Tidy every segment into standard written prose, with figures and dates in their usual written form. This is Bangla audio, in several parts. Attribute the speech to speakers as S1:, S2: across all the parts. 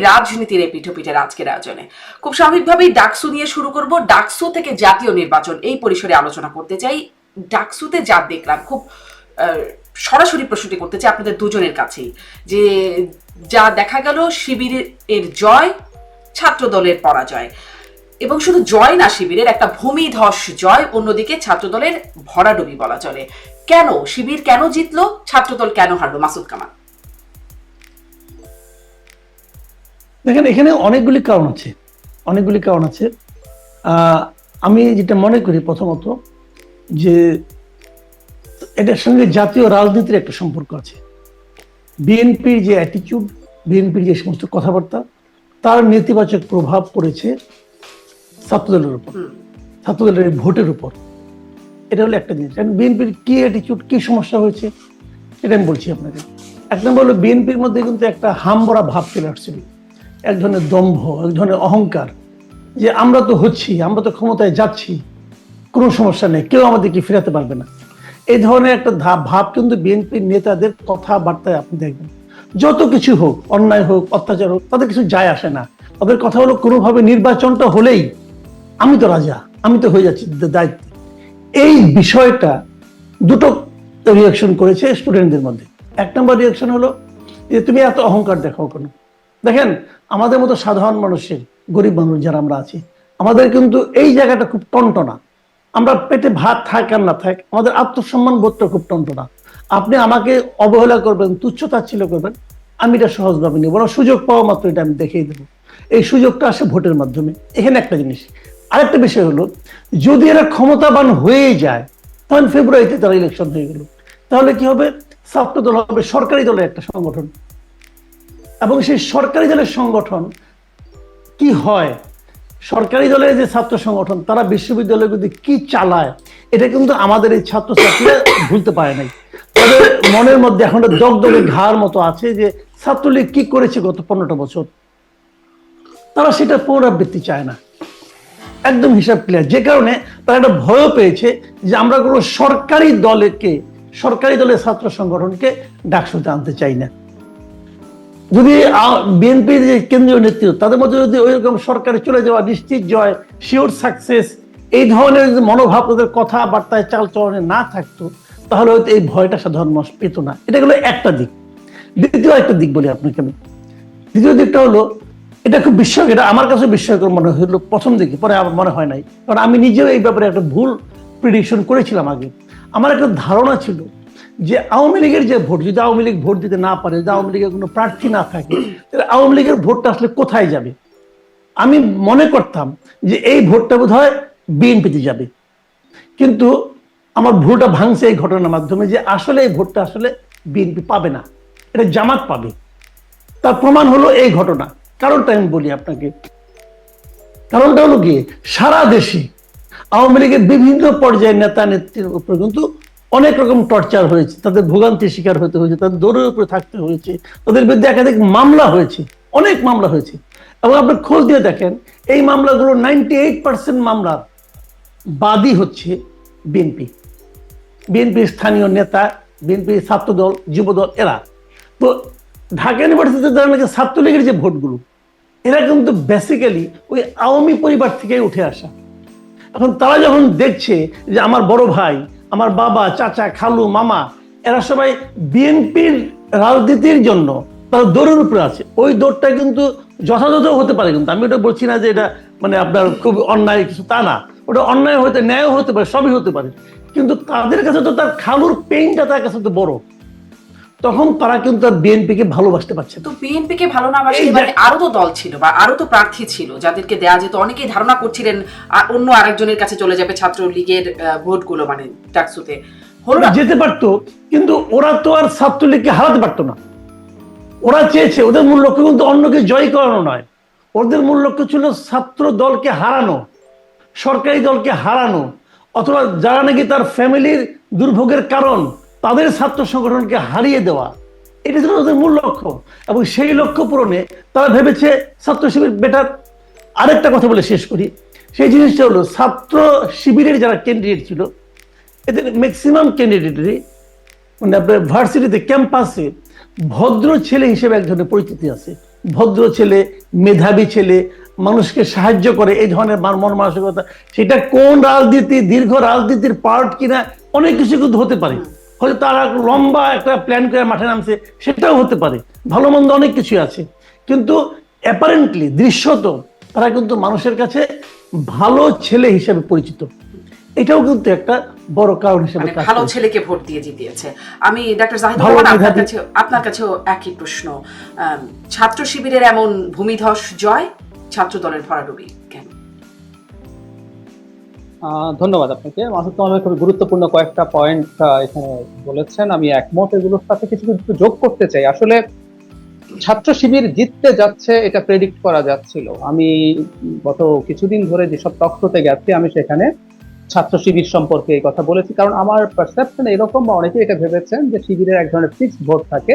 S1: রাজনীতির এই পিঠোপিঠের আজকের আয়োজনে খুব স্বাভাবিকভাবেই ডাকসু নিয়ে শুরু করব। ডাকসু থেকে জাতীয় নির্বাচন এই পরিসরে আলোচনা করতে চাই। ডাকসুতে যা দেখলাম, খুব সরাসরি প্রশ্নটি করতে চাই আপনাদের দুজনের কাছেই, যে যা দেখা গেল শিবিরের জয়, ছাত্র দলের পরাজয়, এবং শুধু জয় না, শিবিরের একটা ভূমিধস জয়, অন্যদিকে ছাত্রদলের ভরাডুবি বলা চলে। কেন শিবির কেন জিতলো, ছাত্রদল কেন হারলো? মাসুদ কামাল।
S2: দেখেন, এখানে অনেকগুলি কারণ আছে। আমি যেটা মনে করি, প্রথমত যে এটার সঙ্গে জাতীয় রাজনীতির একটা সম্পর্ক আছে। বিএনপির যে অ্যাটিটিউড, বিএনপির যে সমস্ত কথাবার্তা, তার নেতিবাচক প্রভাব পড়েছে ছাত্রদলের উপর, ছাত্রদলের ভোটের উপর। এটা হলো একটা জিনিস। বিএনপির কি অ্যাটিটিউড, কি সমস্যা হয়েছে এটা আমি বলছি আপনাকে। এক নম্বর হলো, বিএনপির মধ্যে কিন্তু একটা হামবড়া ভাব চলে আসছিল, এক ধরনের দম্ভ, এক ধরনের অহংকার, যে আমরা তো হচ্ছি, আমরা তো ক্ষমতায় যাচ্ছি, কোনো সমস্যা নেই, কেউ আমাদেরকে ফেরাতে পারবে না। এই ধরনের একটা ভাব কিন্তু বিএনপির নেতাদের কথাবার্তায় আপনি দেখবেন। যত কিছু হোক, অন্যায় হোক, অত্যাচার হোক, তাদের কিছু যায় আসে না। তাদের কথা হলো, কোনোভাবে নির্বাচনটা হলেই আমি তো রাজা, আমি তো হয়ে যাচ্ছি দায়িত্ব। এই বিষয়টা দুটো রিয়াকশন করেছে স্টুডেন্টদের মধ্যে। এক নম্বর রিয়াকশন হলো যে তুমি এত অহংকার দেখাও কেন। দেখেন, আমাদের মতো সাধারণ মানুষের, গরিব মানুষ যারা আমরা আছি, আমাদের কিন্তু এই জায়গাটা খুব টনটনা। আমরা পেটে ভাত থাক আর না থাক, আমাদের আত্মসম্মান বোধটা খুব টনটনা। আপনি আমাকে অবহেলা করবেন, তুচ্ছতাচ্ছিল্য করবেন, আমি এটা সহজভাবে নিব না। সুযোগ পাওয়া মাত্র এটা আমি দেখিয়ে দেবো। এই সুযোগটা আসে ভোটের মাধ্যমে। এখানে একটা জিনিস। আরেকটা বিষয় হলো, যদি এরা ক্ষমতাবান হয়ে যায়, তখন ফেব্রুয়ারিতে তারা ইলেকশন হয়ে গেল, তাহলে কি হবে? ছাত্রদল হবে সরকারি দলের একটা সংগঠন, এবং সেই সরকারি দলের সংগঠন কি হয়, সরকারি দলের যে ছাত্র সংগঠন, তারা বিশ্ববিদ্যালয়ের মধ্যে কি চালায়, এটা কিন্তু আমাদের এই ছাত্রছাত্রীরা ভুলতে পারে নাই। তাদের মনের মধ্যে এখন দগদগে ঘাড় মতো আছে যে ছাত্রলীগ কি করেছে গত 15টা বছর। তারা সেটা পুনরাবৃত্তি চায় না, একদম হিসাব ক্লিয়ার। যে কারণে তারা একটা ভয় পেয়েছে যে আমরা কোনো সরকারি দলের ছাত্র সংগঠনকে ডাকসুতে আনতে চাই না। যদি বিএনপির যে কেন্দ্রীয় নেতৃত্ব, তাদের মধ্যে যদি ওইরকম সরকারে চলে যাওয়া, নিশ্চিত জয়, শিওর সাকসেস, এই ধরনের মনোভাব তাদের কথাবার্তায়, চালচলনে না থাকতো, তাহলে হয়তো এই ভয়টা সাধারণ মানুষ পেত না। এটা হলো একটা দিক। দ্বিতীয় একটা দিক বলি আপনাকে আমি। দ্বিতীয় দিকটা হলো, এটা খুব বিস্ময়কর, এটা আমার কাছে বিস্ময়কর মনে হলো প্রথম দিকে, পরে আমার মনে হয় নাই, কারণ আমি নিজেও এই ব্যাপারে একটা ভুল প্রেডিকশন করেছিলাম আগে। আমার একটা ধারণা ছিল যে আওয়ামী লীগের যে ভোট, যদি আওয়ামী লীগ ভোট দিতে না পারে, যদি আওয়ামী লীগের কোনো প্রার্থী না থাকে, তাহলে আওয়ামী লীগের ভোটটা আসলে কোথায় যাবে? আমি মনে করতাম যে এই ভোটটা বোধ হয় বিএনপিতে যাবে, কিন্তু আমার ভুলটা ভাঙছে এই ঘটনার মাধ্যমে, যে আসলে এই ভোটটা আসলে বিএনপি পাবে না, এটা জামাত পাবে। তার প্রমাণ হলো এই ঘটনা। কারণটা আমি বলি আপনাকে। কারণটা হলো কি, সারা দেশে আওয়ামী লীগের বিভিন্ন পর্যায়ের নেতা নেত্রীর উপর কিন্তু অনেক রকম টর্চার হয়েছে, তাদের ভোগান্তির শিকার হতে হয়েছে, তাদের দৌড়ের উপরে থাকতে হয়েছে, তাদের বিরুদ্ধে একাধিক মামলা হয়েছে, অনেক মামলা হয়েছে। এবং আপনি খোঁজ দিয়ে দেখেন, এই মামলাগুলো 98% মামলার বাদী হচ্ছে বিএনপি স্থানীয় নেতা, বিএনপি ছাত্রদল, যুবদল, এরা। তো ঢাকা ইউনিভার্সিটিতে যারা নাকি ছাত্রলীগের যে ভোটগুলো, এরা কিন্তু বেসিক্যালি ওই আওয়ামী পরিবার থেকে উঠে আসা। এখন তারা যখন দেখছে যে আমার বড় ভাই, আমার বাবা, চাচা, খালু, মামা, এরা সবাই বিএনপির রাজনীতির জন্য তারা দৌড়ের উপরে আছে, ওই দৌড়টা কিন্তু যথাযথ হতে পারে। কিন্তু আমি ওটা বলছি না যে এটা মানে আপনার খুব অন্যায় কিছু, তা না। ওটা অন্যায় হতে, ন্যায় হতে পারে, সবই হতে পারে, কিন্তু তাদের কাছে তো তার খালুর পেইনটা তার কাছে তো বড়। তখন তারা কিন্তু আর বিএনপিকে ভালোবাসতে পারছে।
S1: তো বিএনপিকে ভালো না বাসলে, মানে আরো তো দল ছিল বা আরো তো প্রার্থী ছিল যাদেরকে দেয়া যেত। অনেকেই ধারণা করছিলেন অন্য আরেকজনের কাছে চলে যাবে ছাত্রলীগের ভোটগুলো, মানে ডাকসুতে হলো না,
S2: যেতে পারতো, কিন্তু ওরা তো আর ছাত্রলীগকে হারাতে পারতো না। ওরা চেয়েছে, ওদের মূল লক্ষ্য কিন্তু অন্যকে জয় করানো নয়, ওদের মূল লক্ষ্য ছিল ছাত্র দলকে হারানো, সরকারি দলকে হারানো, অথবা যারা নাকি তার ফ্যামিলির দুর্ভোগের কারণ, তাদের ছাত্র সংগঠনকে হারিয়ে দেওয়া। এটা ছিল ওদের মূল লক্ষ্য, এবং সেই লক্ষ্য পূরণে তারা ভেবেছে ছাত্র শিবির বেটার। আরেকটা কথা বলে শেষ করি, সেই জিনিসটা হলো, ছাত্র শিবিরের যারা ক্যান্ডিডেট ছিল, এদের ম্যাক্সিমাম ক্যান্ডিডেটই মানে আপনার ভার্সিটিতে, ক্যাম্পাসে ভদ্র ছেলে হিসেবে এক ধরনের পরিচিতি আছে, ভদ্র ছেলে, মেধাবী ছেলে, মানুষকে সাহায্য করে, এই ধরনের মন মানসিকতা, সেটা কোন রাজনীতি, দীর্ঘ রাজনীতির পার্ট কিনা অনেক কিছু কিন্তু হতে পারে। হয়তো তারা লম্বা একটা প্ল্যান করে মাঠে নামছে, সেটাও হতে পারে, ভালো মন্দ অনেক কিছু আছে। কিন্তু অ্যাপারেন্টলি, দৃশ্যত তারা কিন্তু মানুষের কাছে ভালো ছেলে হিসেবে পরিচিত। এটাও কিন্তু একটা বড় কারণ হিসেবে
S1: মানে ভালো ছেলেকে ভোট দিয়ে জিতিয়েছে। আমি ডাক্তার জাহিদুর
S2: ভালো
S1: রহমান
S2: মেধাবী।
S1: আপনার কাছেও একই প্রশ্ন। ছাত্র শিবিরের এমন ভূমিধস জয়, ছাত্র দলের ভরাডুবি কেন?
S3: ধন্যবাদ আপনাকে। মাসুদ কামাল খুবই গুরুত্বপূর্ণ কয়েকটা পয়েন্ট এখানে বলেছেন, আমি একমত। এগুলোর সাথে কিছু কিছু যোগ করতে চাই। আসলে ছাত্র শিবির জিততে যাচ্ছে এটা প্রেডিক্ট করা যাচ্ছিল। আমি গত কিছুদিন ধরে যেসব টক শোতে গেছি, আমি সেখানে ছাত্র শিবির সম্পর্কে এই কথা বলেছি, কারণ আমার পারসেপশন এরকম, বা অনেকে এটা ভেবেছেন যে শিবিরের এক ধরনের ফিক্সড ভোট থাকে,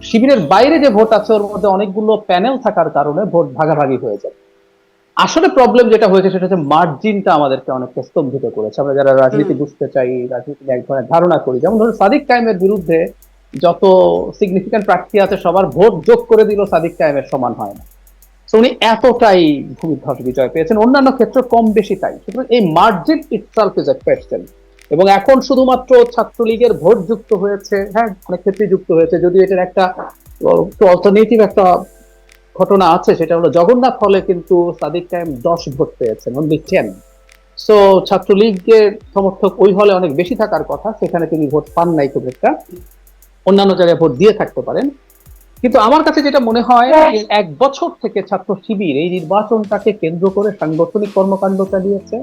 S3: শিবিরের বাইরে যে ভোট আছে ওর মধ্যে অনেকগুলো প্যানেল থাকার কারণে ভোট ভাগাভাগি হয়ে যায়। আসলে প্রবলেম যেটা হয়েছে সেটা হচ্ছে মার্জিনটা আমাদেরকে অনেকটা স্তম্ভিত করেছে। আমরা যারা রাজনীতি বুঝতে চাই, রাজনীতি এক ধরনের ধারণা করি, যেমন ধরুন সাদিক কায়েমের বিরুদ্ধে যত সিগনিফিক্যান্ট প্রার্থী আছে সবার ভোট যোগ করে দিল, সাদিক কায়েমের সমান হয় না। তো উনি এতটাই ভূমিধস বিজয় পেয়েছেন, অন্যান্য ক্ষেত্রে কম বেশি তাই। সুতরাং এই margin itself is a question. এবং এখন শুধুমাত্র ছাত্রলীগের ভোট যুক্ত হয়েছে, হ্যাঁ অনেক ক্ষেত্রে যুক্ত হয়েছে, যদিও এটার একটা অল্টারনেটিভ একটা ঘটনা আছে, সেটা হলো জগন্নাথ হলে কিন্তু সাদিক কায়েম 10 ভোট পেয়েছেন, অনলি 10। সো ছাত্রলীগের সমর্থক ওই হলে অনেক বেশি থাকার কথা, সেখানে তিনি ভোট পান নাই খুব একটা, অন্যান্য জায়গায় ভোট দিয়ে থাকতে পারেন। কিন্তু আমার কাছে যেটা মনে হয়, এক বছর থেকে ছাত্র শিবির এই নির্বাচনটাকে কেন্দ্র করে সাংগঠনিক কর্মকাণ্ড চালিয়েছে,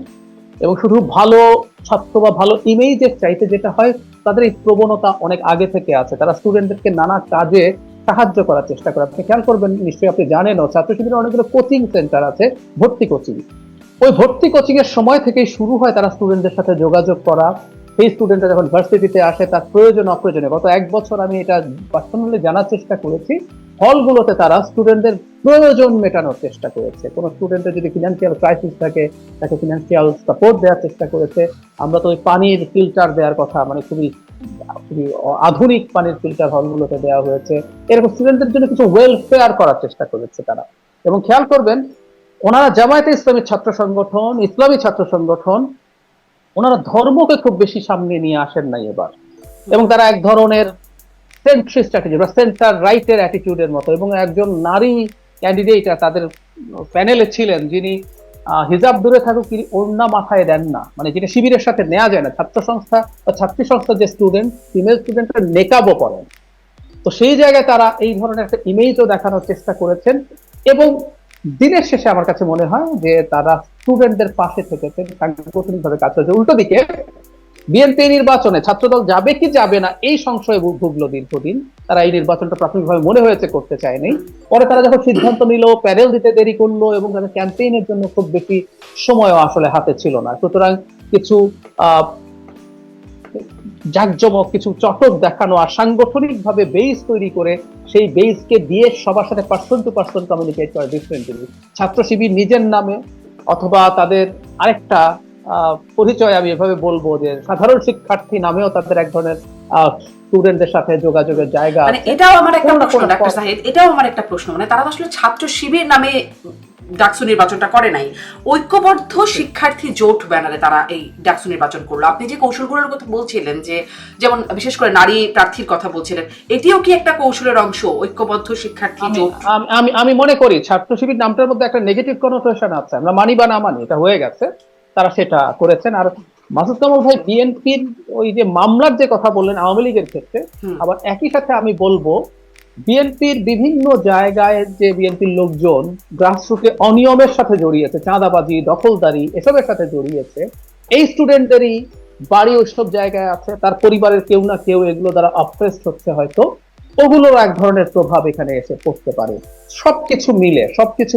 S3: এবং শুধু ভালো ছাত্র বা ভালো ইমেজের চাইতে যেটা হয়, তাদের এই প্রবণতা অনেক আগে থেকে আছে। তারা স্টুডেন্টদেরকে নানা কাজে সাহায্য করার চেষ্টা করে। আপনি খেয়াল করবেন, নিশ্চয়ই আপনি জানেনও, ছাত্র শিবিরের অনেকগুলো কোচিং সেন্টার আছে, ভর্তি কোচিং। ওই ভর্তি কোচিং এর সময় থেকেই শুরু হয় তারা স্টুডেন্টদের সাথে যোগাযোগ করা। সেই স্টুডেন্টরা যখন ভার্সিটিতে আসে, তার প্রয়োজন অপ্রয়োজনে, গত এক বছর আমি এটা পার্সোনালি জানার চেষ্টা করেছি, হলগুলোতে তারা স্টুডেন্টদের প্রয়োজন মেটানোর চেষ্টা করেছে। কোনো স্টুডেন্টের যদি ফিনান্সিয়াল ক্রাইসিস থাকে, তাকে ফিনান্সিয়াল সাপোর্ট দেওয়ার চেষ্টা করেছে। আমরা তো ওই পানির ফিল্টার দেওয়ার কথা, মানে খুবই খুবই আধুনিক পানির ফিল্টার হলগুলোতে দেওয়া হয়েছে। এরকম স্টুডেন্টদের জন্য কিছু ওয়েলফেয়ার করার চেষ্টা করেছে তারা। এবং খেয়াল করবেন, ওনারা জামায়াতে ইসলামী ছাত্র সংগঠন, ইসলামী ছাত্র সংগঠন, ওনারা ধর্মকে খুব বেশি সামনে নিয়ে আসেন নাই এবার। এবং তারা এক ধরনের সেন্ট্রিস্ট অ্যাটিটিউড বা সেন্টার রাইটের অ্যাটিটিউডের মতো। এবং একজন নারী ক্যান্ডিডেট তাদের প্যানেলে ছিলেন, যিনি হিজাব দূরে থাকুক, তিনি ওড়না মাথায় দেন না, মানে যেটা শিবিরের সাথে নেওয়া যায় না। ছাত্র সংস্থা বা ছাত্রী সংস্থার যে স্টুডেন্ট, ফিমেল স্টুডেন্টরা নেকাবও পড়েন। তো সেই জায়গায় তারা এই ধরনের একটা ইমেজও দেখানোর চেষ্টা করেছেন। এবং দিনের শেষে আমার কাছে মনে হয় যে তারা স্টুডেন্টদের পাশে থেকেছেন, সাংগঠনিকভাবে কাজ করেছে। উল্টো দিকে বিএনপি নির্বাচনে ছাত্রদল যাবে কি যাবে না এই সংশয়ে ভুগলো দীর্ঘদিন। তারা এই নির্বাচনটা প্রাথমিকভাবে মনে হয়েছে করতে চায়নি। পরে তারা যখন সিদ্ধান্ত নিল, প্যানেল দিতে দেরি করলো, এবং তাদের ক্যাম্পেইনের জন্য খুব বেশি সময়ও আসলে হাতে ছিল না। সুতরাং কিছু জাঁকজমক, কিছু চটক দেখানো, আর সাংগঠনিকভাবে বেস তৈরি করে সেই বেসকে দিয়ে সবার সাথে পার্সন টু পার্সন কমিউনিকেট করা ডিফারেন্ট জিনিস। ছাত্র শিবির নিজের নামে অথবা তাদের আরেকটা পরিচয়, আমি এভাবে বলবো যে সাধারণ শিক্ষার্থী নামেও তাদের এক ধরনের স্টুডেন্টদের সাথে যোগাযোগের জায়গা।
S1: মানে এটাও আমার একটা প্রশ্ন ডাক্তার সাহেব, এটাও আমার একটা প্রশ্ন, মানে তারা আসলে ছাত্র শিবির নামে ডাকসু নির্বাচনটা করে নাই, ঐক্যবদ্ধ শিক্ষার্থী জোট ব্যানারে তারা এই ডাকসু নির্বাচন করলো। আপনি যে কৌশলগুলোর কথা বলছিলেন, যে যেমন বিশেষ করে নারী প্রার্থীর কথা বলছিলেন, এটিও কি একটা কৌশলের অংশ, ঐক্যবদ্ধ শিক্ষার্থী জোট?
S3: আমি মনে করি ছাত্র শিবির নামটার মধ্যে একটা নেগেটিভ কনোটেশন আছে, আমরা মানি বা না মানি, এটা হয়ে গেছে, তারা সেটা করেছেন। আর মাসুদ কামাল ভাই বিএনপির ওই যে মামলার যে কথা বললেন আওয়ামী লীগের ক্ষেত্রে, আবার একই সাথে আমি বলবো বিএনপির বিভিন্ন জায়গায় যে বিএনপির লোকজন গ্রাসরুটে অনিয়মের সাথে জড়িয়েছে, চাঁদাবাজি, দখলদারি, এসবের সাথে জড়িয়েছে, এই স্টুডেন্টদেরই বাড়ি ওইসব জায়গায় আছে, তার পরিবারের কেউ না কেউ এগুলো দ্বারা অপ্রেসড হচ্ছে, হয়তো ওগুলোর এক ধরনের প্রভাব এখানে এসে পড়তে পারে। সবকিছু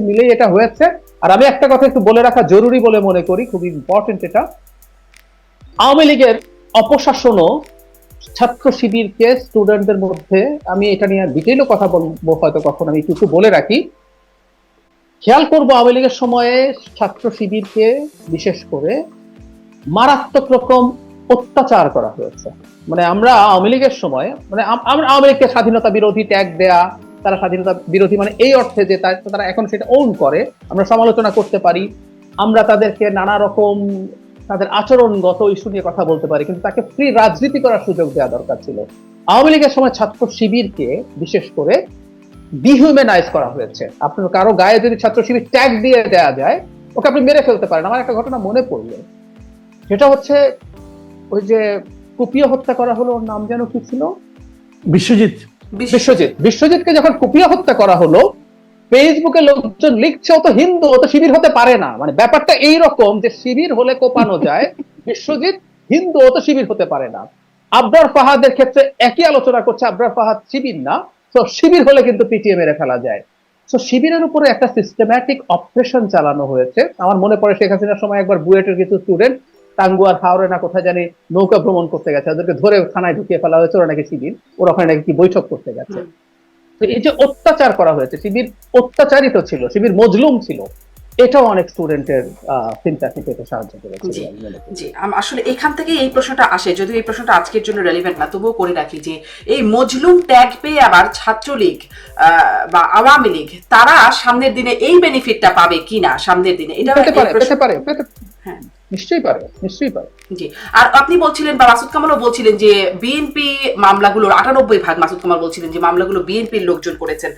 S3: মিলে এটা হয়েছে। আর আমি একটা কথা একটু বলে রাখা জরুরি বলে মনে করি, খুব ইম্পর্টেন্ট এটা, আওয়ামী লীগের অপশাসনও ছাত্র শিবিরকে স্টুডেন্টদের মধ্যে, আমি এটা নিয়ে ডিটেইলও কথা বলবো হয়তো কখন, আমি একটু বলে রাখি, খেয়াল করবো আওয়ামী লীগের সময়ে ছাত্র শিবিরকে বিশেষ করে মারাত্মক রকম অত্যাচার করা হয়েছে। মানে আমরা আওয়ামী লীগের সময়, মানে আমরা আওয়ামী লীগকে স্বাধীনতা বিরোধী ট্যাগ দেয়া, তারা স্বাধীনতা বিরোধী, মানে এই অর্থে যে তারা এখন সেটা ওন করে, আমরা সমালোচনা করতে পারি, আমরা তাদেরকে নানা রকম তাদের আচরণগত ইস্যু নিয়ে কথা বলতে পারি, কিন্তু তাকে ফ্রি রাজনীতি করার সুযোগ দেওয়া দরকার ছিল। আওয়ামী লীগের সময় ছাত্র শিবিরকে বিশেষ করে ডিহিউম্যানাইজ করা হয়েছে। আপনার কারো গায়ে যদি ছাত্র শিবির ট্যাগ দিয়ে দেওয়া যায়, ওকে আপনি মেরে ফেলতে পারেন। আমার একটা ঘটনা মনে পড়লো, সেটা হচ্ছে ওই যে কুপিয়ে হত্যা করা হলো, ওর নাম যেন কি ছিল,
S2: বিশ্বজিৎ।
S3: বিশ্বজিৎকে যখন কুপিয়ে হত্যা করা হলো, ফেসবুকে লোকজন লিখছে ও তো হিন্দু, ও তো শিবির হতে পারে না। মানে ব্যাপারটা এইরকম যে শিবির হলে কোপানো যায়, বিশ্বজিৎ হিন্দু, ও তো শিবির হতে পারে না। আবরার ফাহাদের ক্ষেত্রে একই আলোচনা করছে, আবরার ফাহাদ শিবির না, তো শিবির হলে কিন্তু পিটিয়ে মেরে ফেলা যায়। তো শিবিরের উপরে একটা সিস্টেম্যাটিক অপারেশন চালানো হয়েছে। আমার মনে পড়ে শেখ হাসিনার সময় একবার বুয়েটের কিছু স্টুডেন্ট টাঙ্গুয়ার হাওড়ে না কোথায় জানি নৌকা ভ্রমণ করতে গেছে, ওদেরকে ধরে থানায় ঢুকিয়ে ফেলা হয়েছে, ওরা নাকি শিবির, ওরা ওখানে নাকি কি বৈঠক করতে গেছে। তো এই যে অত্যাচার করা হয়েছে, শিবির অত্যাচারিত ছিল, শিবির মজলুম ছিল, এটাও অনেক স্টুডেন্টের সিম্প্যাথি পেতে সাহায্য করেছে।
S1: জি, আসলে এখান থেকে এই প্রশ্নটা আসে, যদিও এই প্রশ্নটা আজকের জন্য রেলিভেন্ট না, তবুও করে রাখি যে এই মজলুম ট্যাগ পেয়ে আবার ছাত্রলীগ বা আওয়ামী লীগ তারা সামনের দিনে এই বেনিফিটটা পাবে কিনা, সামনের দিনে এটা
S3: পেতে পারে।
S1: হ্যাঁ,
S3: নিশ্চয়ই পারে।
S1: জি। আর আপনি বলছিলেন বা মাসুদ কামালও বলছিলেন যে বিএনপি মামলাগুলোর 98% মাসুদ কামাল বলছিলেন যে মামলাগুলো বিএনপির লোকজন করেছেন।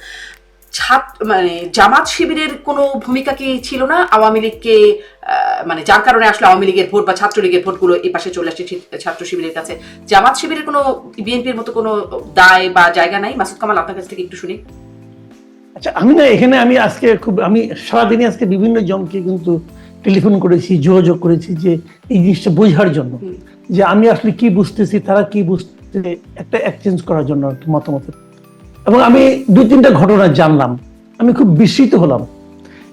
S1: মানে জামাত শিবিরের কোনো ভূমিকা কি ছিল না আওয়ামী লীগকে, মানে যার কারণে আসলে আওয়ামী লীগের ভোট বা ছাত্রলীগের ভোটগুলো এই পাশে চলে আসছে ছাত্র শিবিরের কাছে? জামাত শিবিরের কোনো বিএনপির মতো কোনো দায় বা জায়গা নাই? মাসুদ কামাল, আপনার কাছ থেকে একটু শুনি।
S2: আচ্ছা, আমি আজকে আমি সারাদিনে আজকে বিভিন্ন জনকে কিন্তু টেলিফোন করেছি, যোগাযোগ করেছি যে এই জিনিসটা বোঝার জন্য, যে আমি আসলে কি বুঝতেছি, তারা কি বুঝতে, একটা এক্সচেঞ্জ করার জন্য আর কি মতামত। এবং আমি 2-3টা ঘটনা জানলাম, আমি খুব বিস্মিত হলাম।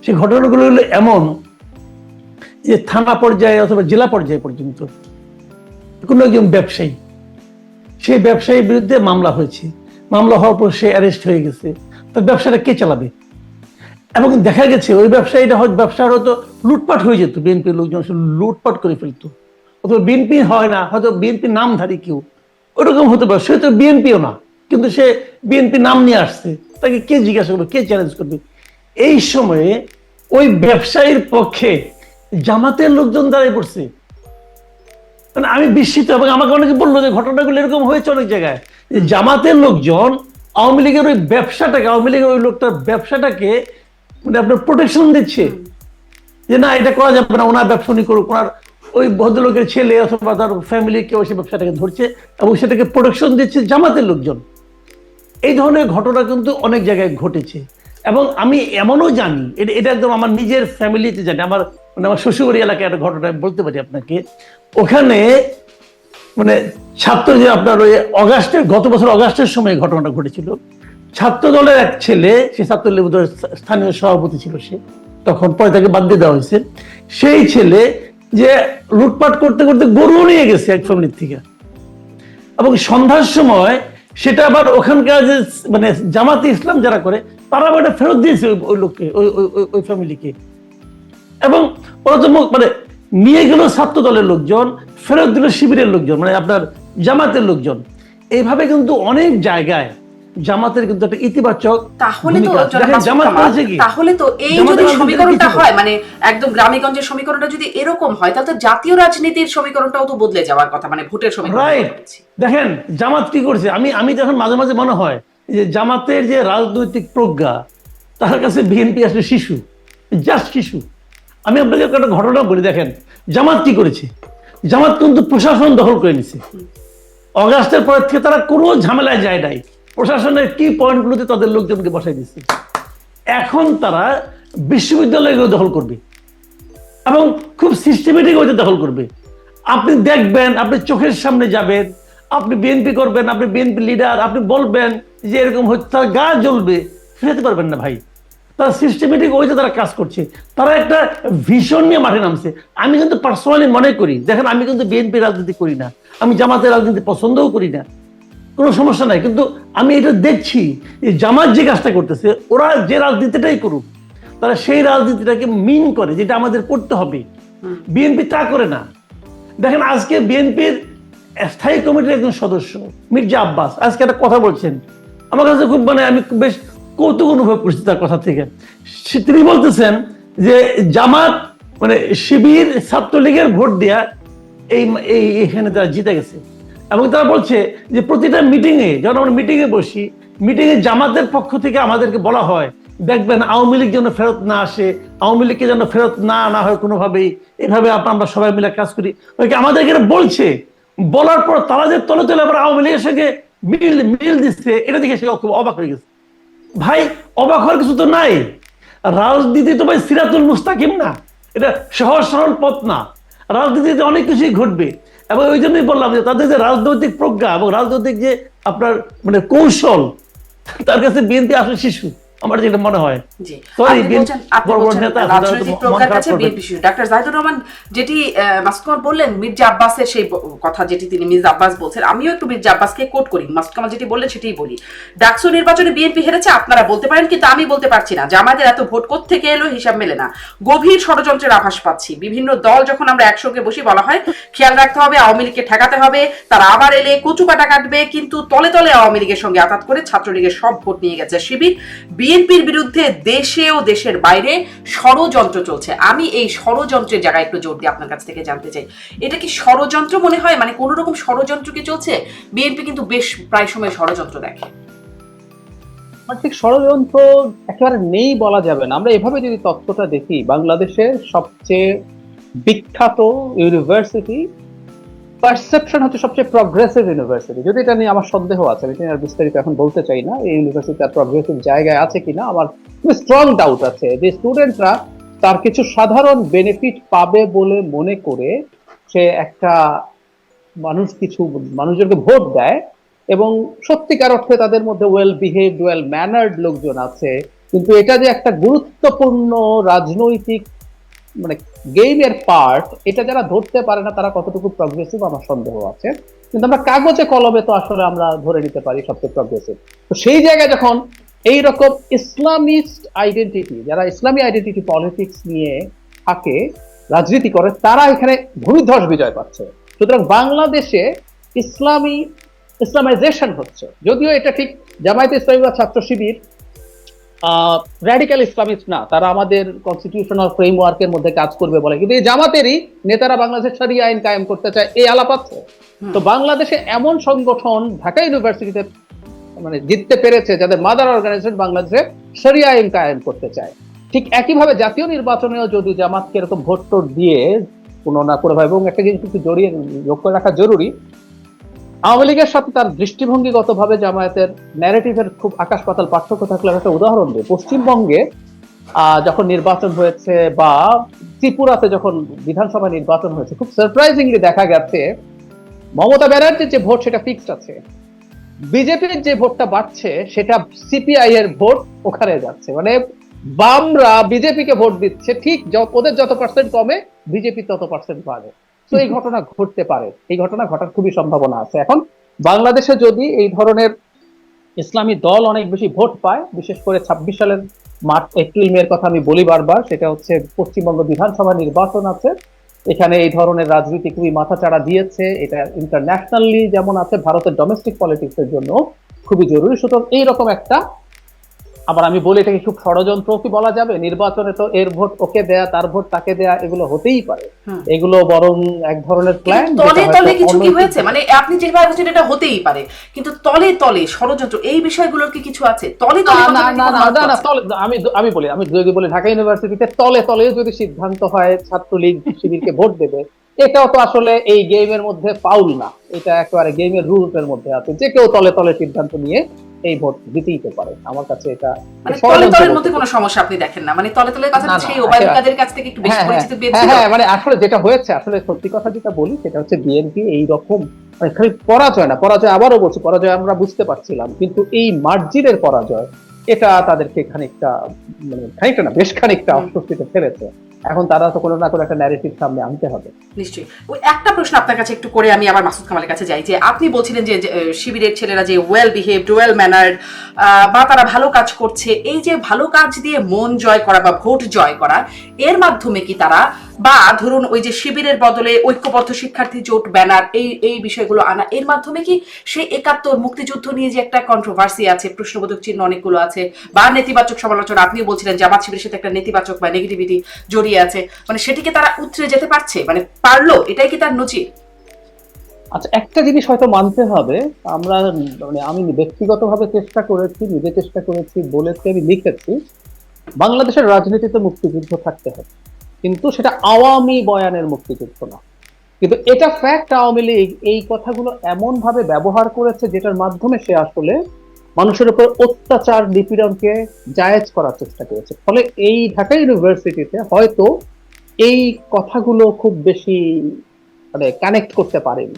S2: সেই ঘটনাগুলো হলো এমন যে থানা পর্যায়ে অথবা জেলা পর্যায়ে পর্যন্ত কোনো একজন ব্যবসায়ী, সেই ব্যবসায়ীর বিরুদ্ধে মামলা হয়েছে, মামলা হওয়ার পর সে অ্যারেস্ট হয়ে গেছে, তার ব্যবসাটা কে চালাবে? এবং দেখা গেছে ওই ব্যবসায়ীটা ব্যবসার হয়তো লুটপাট হয়ে যেত, বিএনপির লোকজন লুটপাট করে ফেলতো, অথবা বিএনপি হয় না, হয়তো বিএনপি নামধারী কেউ, ওরকম হতে পারে, সে তো বিএনপিও না, কিন্তু সে বিএনপি নাম নিয়ে আসছে, তাকে কে জিজ্ঞাসা করবে, কে চ্যালেঞ্জ করবে? এই সময়ে ওই ব্যবসায়ীর পক্ষে জামাতের লোকজন দাঁড়িয়ে পড়ছে। মানে আমি বিস্মিত, এবং আমাকে অনেকে বললো যে ঘটনাগুলো এরকম হয়েছে অনেক জায়গায়, যে জামাতের লোকজন আওয়ামী লীগের ওই ব্যবসাটাকে, আওয়ামী লীগের ওই লোকটার ব্যবসাটাকে মানে আপনার প্রোটেকশন দিচ্ছে, যে না এটা করা যাবে না, ওনার ব্যবসা উনি করুক, ওনার ওই ভদ্রলোকের ছেলে অথবা তার ফ্যামিলি কেউ সে ব্যবসাটাকে ধরছে এবং সেটাকে প্রোটেকশন দিচ্ছে জামাতের লোকজন। এই ধরনের ঘটনা কিন্তু অনেক জায়গায় ঘটেছে। এবং আমি এমনও জানি, এটা একদম আমার নিজের ফ্যামিলিতে জানি, আমার শ্বশুরবাড়ি এলাকায় একটা ঘটনা বলতে পারি আপনাকে। ওখানে মানে ছাত্র যে আপনার ওই গত বছর অগাস্টের সময় ঘটনাটা ঘটেছিল। ছাত্র দলের এক ছেলে, সে ছাত্রলীগ স্থানীয় সভাপতি ছিল সে তখন, পরে তাকে বাদ দিয়ে দেওয়া হয়েছে। সেই ছেলে যে লুটপাট করতে করতে গরু নিয়ে গেছে এক ফ্যামিলির থেকে, এবং সন্ধ্যার সময় সেটা আবার ওখানকার যে মানে জামাতে ইসলাম যারা করে তারা আবার এটা ফেরত দিয়েছে ওই লোককে, ওই ফ্যামিলিকে। এবং ওরা তো মানে নিয়ে গেল ছাত্র দলের লোকজন, ফেরত দিল শিবিরের লোকজন, মানে আপনার জামাতের লোকজন। এইভাবে কিন্তু অনেক জায়গায় জামাতের কিন্তু একটা ইতিবাচক,
S1: তাহলে তো এই যদি সমীকরণটা হয়, মানে একদম গ্রামেগঞ্জের সমীকরণটা যদি এরকম হয়, তাহলে তো জাতীয় রাজনীতির সমীকরণটাও তো বদলে যাওয়ার কথা, মানে ভোটের সমীকরণ।
S2: দেখেন জামাত কি করছে, আমি যখন মাঝে মাঝে মনে হয় যে জামাতের যে রাজনৈতিক প্রজ্ঞা, তার কাছে বিএনপি আসলে শিশু, জাস্ট শিশু। আমি আপনাকে একটা ঘটনা বলি, দেখেন জামাত কি করেছে। জামাত কিন্তু প্রশাসন দখল করে নিছে। অগাস্টের পর থেকে তারা কোনো ঝামেলায় যায় নাই, প্রশাসনের কি পয়েন্টগুলোতে তাদের লোকজনকে বসাই দিচ্ছে। এখন তারা বিশ্ববিদ্যালয়গুলো দখল করবে এবং খুব সিস্টেমেটিক ওইটা দখল করবে। আপনি দেখবেন, আপনি চোখের সামনে যাবেন, আপনি বিএনপি করবেন, আপনি বিএনপি লিডার, আপনি বলবেন যে এরকম হচ্ছে, তার গা জ্বলবে, ফিরাতে পারবেন না ভাই। তারা সিস্টেমেটিক ওইটা তারা কাজ করছে, তারা একটা ভিশন নিয়ে মাঠে নামছে। আমি কিন্তু পার্সোনালি মনে করি, দেখেন আমি কিন্তু বিএনপি রাজনীতি করি না, আমি জামাতের রাজনীতি পছন্দও করি না, কোনো সমস্যা নাই, কিন্তু আমি এটা দেখছি যে জামাত যে কাজটা করতেছে, ওরা যে রাজনীতিটাই করুক, তারা সেই রাজনীতিটাকে মিন করে, যেটা আমাদের করতে হবে। বিএনপি তা করে না। দেখেন আজকে বিএনপির স্থায়ী কমিটির একজন সদস্য মির্জা আব্বাস আজকে একটা কথা বলছেন, আমার কাছে খুব আমি বেশ কৌতুক অনুভব করছি তার কথা থেকে। তিনি বলতেছেন যে জামাত মানে শিবির ছাত্রলীগের ভোট দেয়া এখানে তারা জিতে গেছে, এবং তারা বলছে যে প্রতিটা মিটিং এ যখন আমরা মিটিং এ বসি, মিটিং এ জামাতের পক্ষ থেকে আমাদেরকে বলা হয় দেখবেন আওয়ামী লীগ যেন ফেরত না আসে, আওয়ামী লীগকে যেন ফেরত না আনা হয় কোনোভাবেই, এভাবে আমরা সবাই মিলে কাজ করি। আমাদেরকে বলছে, বলার পর তারা যে তলে তলে আবার আওয়ামী লীগের সঙ্গে মিল দিচ্ছে, এটা দেখে সে খুব অবাক হয়ে গেছে। ভাই অবাক হওয়ার কিছু তো নাই, রাজনীতি তো ভাই সিরাতুল মুস্তাকিম না, এটা সহজ সরল পথ না, রাজনীতিতে অনেক কিছুই ঘটবে। এবং ওই জন্যই বললাম যে তাদের যে রাজনৈতিক প্রজ্ঞা এবং রাজনৈতিক যে আপনার মানে কৌশল, তার কাছে বিএনপি আসলে শিশু, আমার যেটা মনে হয়।
S1: ডাক্তার জাহিদুর রহমান যেটি মাসুদ কামাল বললেন মির্জা আব্বাসের সেই কথা, যেটি তিনি মির্জা আব্বাস বলছেন, আমিও একটু মির্জা আব্বাসকে কোট করি, মাসুদ কামাল যেটি বললেন সেটাই বলি। ডাকসু নির্বাচনে বিএনপি হেরেছে আপনারা বলতে পারেন, কিন্তু আমি বলতে পারছি না। জামায়াতের এত ভোট কোত্থেকে এলো হিসাব মেলে না, গভীর ষড়যন্ত্রের আভাস পাচ্ছি। বিভিন্ন দল যখন আমরা একসঙ্গে বসি বলা হয় খেয়াল রাখতে হবে, আওয়ামী লীগকে ঠেকাতে হবে, তারা আবার এলে কচু কাটা কাটবে, কিন্তু তলে তলে আওয়ামী লীগের সঙ্গে আঘাত করে ছাত্রলীগের সব ভোট নিয়ে গেছে শিবির। বিএনপির বিরুদ্ধে দেশে ও দেশের বাইরে ষড়যন্ত্র চলছে। আমি এই ষড়যন্ত্রের জায়গায় একটু জোর দিয়ে আপনার কাছ থেকে জানতে চাই, এটা কি ষড়যন্ত্র মনে হয়? মানে কোন রকম ষড়যন্ত্র কি চলছে? বিএনপি কিন্তু বেশ প্রায় সময় ষড়যন্ত্র দেখে।
S3: ঠিক ষড়যন্ত্র একেবারে নেই বলা যাবে না। আমরা এভাবে যদি তথ্যটা দেখি, বাংলাদেশের সবচেয়ে বিখ্যাত ইউনিভার্সিটি পারসেপশন হচ্ছে সবচেয়ে প্রগ্রেসিভ ইউনিভার্সিটি। যদি এটা নিয়ে আমার সন্দেহ আছে, আমি আর বিস্তারিত এখন বলতে চাই না এই ইউনিভার্সিটি তার প্রগ্রেসিভ জায়গায় আছে কিনা, আমার খুব স্ট্রং ডাউট আছে যে স্টুডেন্টরা তার কিছু সাধারণ বেনিফিট পাবে বলে মনে করে সে একটা মানুষজনকে ভোট দেয়, এবং সত্যিকার অর্থে তাদের মধ্যে ওয়েল বিহেভড ওয়েল ম্যানার্ড লোকজন আছে। কিন্তু এটা যে একটা গুরুত্বপূর্ণ রাজনৈতিক মানে গেমের পার্ট, এটা যারা ধরতে পারে না তারা কতটুকু প্রগ্রেসিভ আমার সন্দেহ আছে। কিন্তু আমরা কাগজে কলমে তো আসলে আমরা ধরে নিতে পারি সবচেয়ে প্রগ্রেসিভ। তো সেই জায়গায় যখন এইরকম ইসলামিস্ট আইডেন্টিটি, যারা ইসলামী আইডেন্টিটি পলিটিক্স নিয়ে থাকে, রাজনীতি করে, তারা এখানে ভূমিধ্বস বিজয় পাচ্ছে। সুতরাং বাংলাদেশে ইসলামাইজেশন হচ্ছে। যদিও এটা ঠিক জামায়াতে ইসলামী বা ছাত্র শিবির র্যাডিক্যাল ইসলামিস্ট না, তারা আমাদের কনস্টিটিউশনাল ফ্রেমওয়ার্কের মধ্যে কাজ করবে বলে, কিন্তু এই জামাতেরই নেতারা বাংলাদেশের শরিয়া আইন কায়েম করতে চায়, এই আলাপ আছে। তো বাংলাদেশে এমন সংগঠন ঢাকা ইউনিভার্সিটিতে মানে জিততে পেরেছে যাদের মাদার অর্গানাইজেশন বাংলাদেশে শরিয়া আইন কায়েম করতে চায়। ঠিক একইভাবে জাতীয় নির্বাচনেও যদি জামাতকে এরকম ভোট টোট দিয়ে কোনো না করে, এবং একটা জিনিস একটু জড়িয়ে যোগ করে রাখা জরুরি, আওয়ামী লীগের সাথে তার দৃষ্টিভঙ্গিগতভাবে জামায়াতের ন্যারেটিভের খুব আকাশ পাতাল পার্থক্য থাকলে একটা উদাহরণ দিই। পশ্চিমবঙ্গে যখন নির্বাচন হয়েছে বা ত্রিপুরাতে যখন বিধানসভা নির্বাচন হয়েছে, খুব সারপ্রাইজিংলি দেখা গেছে মমতা ব্যানার্জির যে ভোট সেটা ফিক্সড আছে, বিজেপির যে ভোটটা বাড়ছে সেটা সিপিআই এর ভোট ওখানে যাচ্ছে। মানে বামরা বিজেপিকে ভোট দিচ্ছে, ঠিক ওদের যত পার্সেন্ট কমে বিজেপি তত পার্সেন্ট বাড়ে। তো এই ঘটনা ঘটতে পারে, এই ঘটনা ঘটার খুবই সম্ভাবনা আছে। এখন বাংলাদেশে যদি এই ধরনের ইসলামী দল অনেক বেশি ভোট পায়, বিশেষ করে 26 সালের এপ্রিল মের কথা আমি বলি বারবার, সেটা হচ্ছে পশ্চিমবঙ্গ বিধানসভা নির্বাচন আছে, এখানে এই ধরনের রাজনীতি খুবই মাথাচাড়া দিয়েছে। এটা ইন্টারন্যাশনালি যেমন আছে, ভারতের ডোমেস্টিক পলিটিক্সের জন্য খুবই জরুরি। সুতরাং এইরকম একটা, আবার আমি বলি এটাকে খুব ষড়যন্ত্র কি বলা যাবে, নির্বাচনে তো এর ভোট ওকে দেয়া, তার ভোট তাকে দেয়া, এগুলো হতেই পারে। এগুলো বরং এক ধরনের প্ল্যান।
S1: তলে তলে কিছু কি হয়েছে, মানে আপনি যেভাবে বলছেন এটা হতেই পারে, কিন্তু তলে তলে ষড়যন্ত্র এই বিষয়গুলোর কি কিছু আছে? তলে তলে
S3: আমি যদি বলি ঢাকা ইউনিভার্সিটিতে তলে তলে যদি সিদ্ধান্ত হয় ছাত্রলীগ শিবিরকে ভোট দেবে, এটাও তো আসলে এই গেমের মধ্যে ফাউল না, এটা একেবারে গেমের রুলস এর মধ্যে আছে। যে কেউ তলে তলে সিদ্ধান্ত নিয়ে এই ভোট দিতেই তো পারে। আমার কাছে এটা
S1: তলে তলের মধ্যে কোনো সমস্যা আপনি দেখেন না, মানে তলে তলে কথা সেই ওবায়দুল কাদের কাছ থেকে একটু বেশি পরিচিত পেয়েছিল।
S3: হ্যাঁ, মানে আসলে যেটা হয়েছে, আসলে সত্যি কথা যেটা বলি সেটা হচ্ছে বিএনপি এই রকম মানে খালি পরাজয় আবারও বলছি, পরাজয় আমরা বুঝতে পারছিলাম, কিন্তু এই মার্জিনের পরাজয় এটা তাদেরকে খানিকটা না বেশ খানিকটা অস্বস্তিতে ফেলেছে। এখন তারা তো কোনো না কোনো একটা ন্যারেটিভ সামনে আনতে হবে।
S1: নিশ্চয়ই। ওই একটা প্রশ্ন আপনার কাছে একটু করে আমি আবার মাসুদ কামালের কাছে যাই, যে আপনি বলছিলেন যে শিবিরের ছেলেরা যে ওয়েল বিহেভড, ওয়েল ম্যানার্ড, বা তারা ভালো কাজ করছে, এই যে ভালো কাজ দিয়ে মন জয় করা বা ভোট জয় করা, এর মাধ্যমে কি তারা, বা ধরুন ওই যে শিবিরের বদলে ঐক্যবদ্ধ শিক্ষার্থী জোট ব্যানার, এই বিষয়গুলো আনা, এর মাধ্যমে কি সেই ৭১ মুক্তিযুদ্ধ নিয়ে যে একটা কন্ট্রোভার্সি আছে, প্রশ্নবোধক চিহ্ন অনেকগুলো আছে, বা নেতিবাচক সমালোচনা, আপনিও বলছিলেন জামাত শিবিরের সাথে একটা নেতিবাচক বা নেগেটিভিটি জড়িয়ে আছে, মানে সেটিকে তারা উতরে যেতে পারছে, মানে পারলো, এটাই কি তার নজির?
S3: আচ্ছা, একটা জিনিস হয়তো মানতে হবে, আমরা মানে আমি ব্যক্তিগতভাবে চেষ্টা করেছি, নিজে চেষ্টা করেছি, বলেছি, আমি লিখেছি, বাংলাদেশের রাজনীতিতে মুক্তিযুদ্ধ থাকতে হবে, কিন্তু সেটা আওয়ামী বয়ানের মুক্তিযুদ্ধ না। কিন্তু এটা ফ্যাক্ট, আওয়ামী লীগ এই কথাগুলো এমন ভাবে ব্যবহার করেছে যেটার মাধ্যমে সে আসলে মানুষের উপর অত্যাচার নিপীড়নকে জায়েজ করার চেষ্টা করেছে। ফলে এই ঢাকা ইউনিভার্সিটিতে হয়তো এই কথাগুলো খুব বেশি মানে কানেক্ট করতে পারেনি।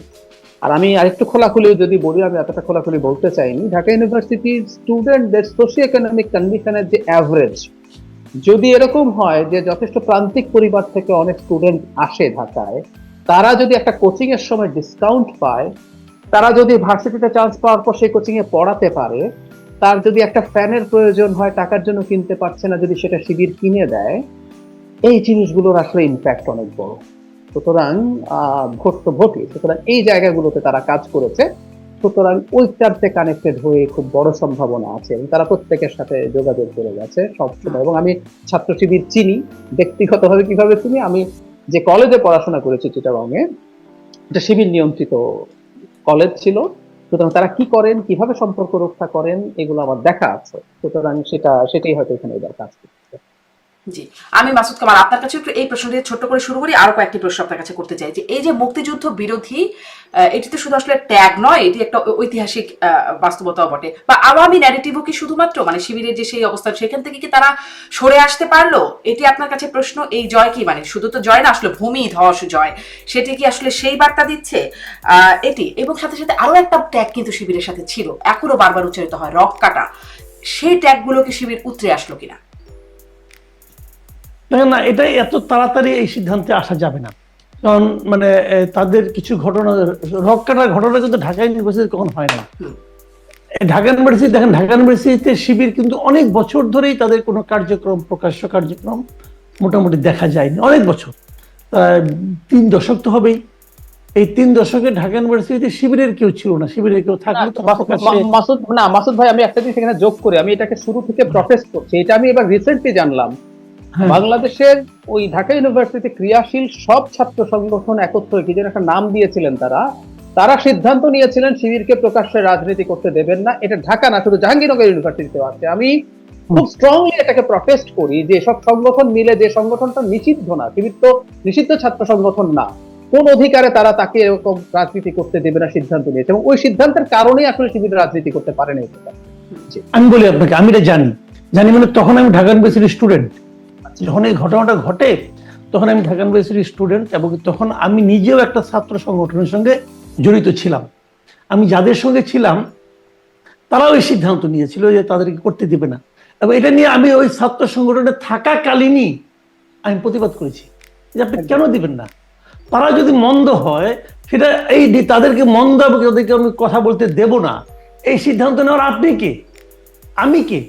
S3: আর আমি আরেকটু খোলাখুলি যদি বলি, আমি এতটা খোলাখুলি বলতে চাইনি, ঢাকা ইউনিভার্সিটির স্টুডেন্টদের সোশিও ইকোনমিক কন্ডিশনের যে অ্যাভারেজ যদি এরকম হয় যে যথেষ্ট প্রান্তিক পরিবার থেকে অনেক স্টুডেন্ট আসে ঢাকায়, তারা যদি একটা কোচিং এর সময় ডিসকাউন্ট পায়, তারা যদি ভার্সিটিতে চান্স পাওয়ার পর সেই কোচিং এ পড়াতে পারে, তার যদি একটা ফ্যানের প্রয়োজন হয়, টাকার জন্য কিনতে পারছে না, যদি সেটা শিবির কিনে দেয়, এই জিনিসগুলোর আসলে ইম্প্যাক্ট অনেক বড়। সুতরাং ভোট তো ভোটই, সুতরাং এই জায়গাগুলোতে তারা কাজ করেছে, সুতরাং ওইটাতে কানেক্টেড হয়ে খুব বড় সম্ভাবনা আছে এবং তারা প্রত্যেকের সাথে যোগাযোগ করে গেছে সবসময়। এবং আমি ছাত্র শিবির চিনি, ব্যক্তিগতভাবে কিভাবে চিনি, আমি যে কলেজে পড়াশোনা করেছি চিটাগংয়ে, এটা শিবির নিয়ন্ত্রিত কলেজ ছিল, সুতরাং তারা কি করেন, কিভাবে সম্পর্ক রক্ষা করেন, এগুলো আমার দেখা আছে। সুতরাং সেটাই হয়তো এখানে এবার কাজ করছে।
S1: জি, আমি মাসুদ কামাল আপনার কাছে একটু এই প্রশ্ন দিয়ে ছোট্ট করে শুরু করি, আরো কয়েকটি প্রশ্ন আপনার কাছে করতে চাই, যে এই যে মুক্তিযুদ্ধ বিরোধী, এটি তো শুধু আসলে ট্যাগ নয়, এটি একটা ঐতিহাসিক বাস্তবতাও বটে, বা আওয়ামী ন্যারেটিভও কি শুধুমাত্র মানে শিবিরের যে সেই অবস্থান সেখান থেকে কি তারা সরে আসতে পারলো, এটি আপনার কাছে প্রশ্ন। এই জয় কি মানে শুধু তো জয় না, আসলে ভূমি ধস জয়, সেটি কি আসলে সেই বার্তা দিচ্ছে এটি? এবং সাথে সাথে আরো একটা ট্যাগ কিন্তু শিবিরের সাথে ছিল, এখনো বারবার উচ্চারিত হয়, রক কাটা, সেই ট্যাগগুলোকে শিবির উতরে আসলো কিনা?
S2: দেখেন না, এটা এত তাড়াতাড়ি এই সিদ্ধান্তে আসা যাবে না, কারণ মানে তাদের কিছু ঘটনা, রক কাটার ঘটনা কিন্তু ঢাকা ইউনিভার্সিটি কখন হয় না। ঢাকা ইউনিভার্সিটি দেখেন, ঢাকা ইউনিভার্সিটিতে শিবির কিন্তু অনেক বছর ধরেই তাদের কোনো কার্যক্রম, প্রকাশ্য কার্যক্রম মোটামুটি দেখা যায়নি, অনেক বছর, 3 দশক তো হবেই। এই 3 দশকে ঢাকা ইউনিভার্সিটিতে শিবিরের কেউ ছিল না, শিবিরের কেউ থাকলে তো
S3: মাসুদ ভাই, আমি একটা জিনিস এখানে যোগ করি, আমি এটাকে শুরু থেকে প্রটেস্ট করছি, এটা আমি এবার রিসেন্টলি জানলাম। বাংলাদেশের ওই ঢাকা ইউনিভার্সিটি ক্রিয়াশীল সব ছাত্র সংগঠন একত্র কি যেন একটা নাম দিয়েছিলেন, তারা সিদ্ধান্ত নিয়েছিলেন শিবিরকে প্রকাশ্যে রাজনীতি করতে দেবেন না। এটা ঢাকা না, শুধু জাহাঙ্গীরনগর ইউনিভার্সিটিতেও আছে। আমি খুব স্ট্রংলি এটাকে প্রটেস্ট করি যে সব সংগঠন মিলে, যে সংগঠনটা নিষিদ্ধ না, শিবির তো নিষিদ্ধ ছাত্র সংগঠন না, কোন অধিকারে তারা তাকে এরকম রাজনীতি করতে দেবে না সিদ্ধান্ত নিয়েছে, এবং ওই সিদ্ধান্তের কারণেই আসলে শিবির রাজনীতি করতে পারে না।
S2: আমি বলি আপনাকে, আমি এটা জানি মানে তখন আমি ঢাকা ইউনিভার্সিটির স্টুডেন্ট, যখন এই ঘটনাটা ঘটে তখন আমি ঢাকা ইউনিভার্সিটির স্টুডেন্ট, এবং তখন আমি নিজেও একটা ছাত্র সংগঠনের সঙ্গে জড়িত ছিলাম। আমি যাদের সঙ্গে ছিলাম তারাও এই সিদ্ধান্ত নিয়েছিল যে তাদেরকে করতে দিবে না, এবং এটা নিয়ে আমি ওই ছাত্র সংগঠনে থাকাকালীনই আমি প্রতিবাদ করেছি যে আপনি কেন দিবেন না, তারা যদি মন্দ হয় সেটা এই তাদেরকে মন্দ এবং তাদেরকে আমি কথা বলতে দেব না, এই সিদ্ধান্ত নেওয়ার আপনি কে, আমি কে?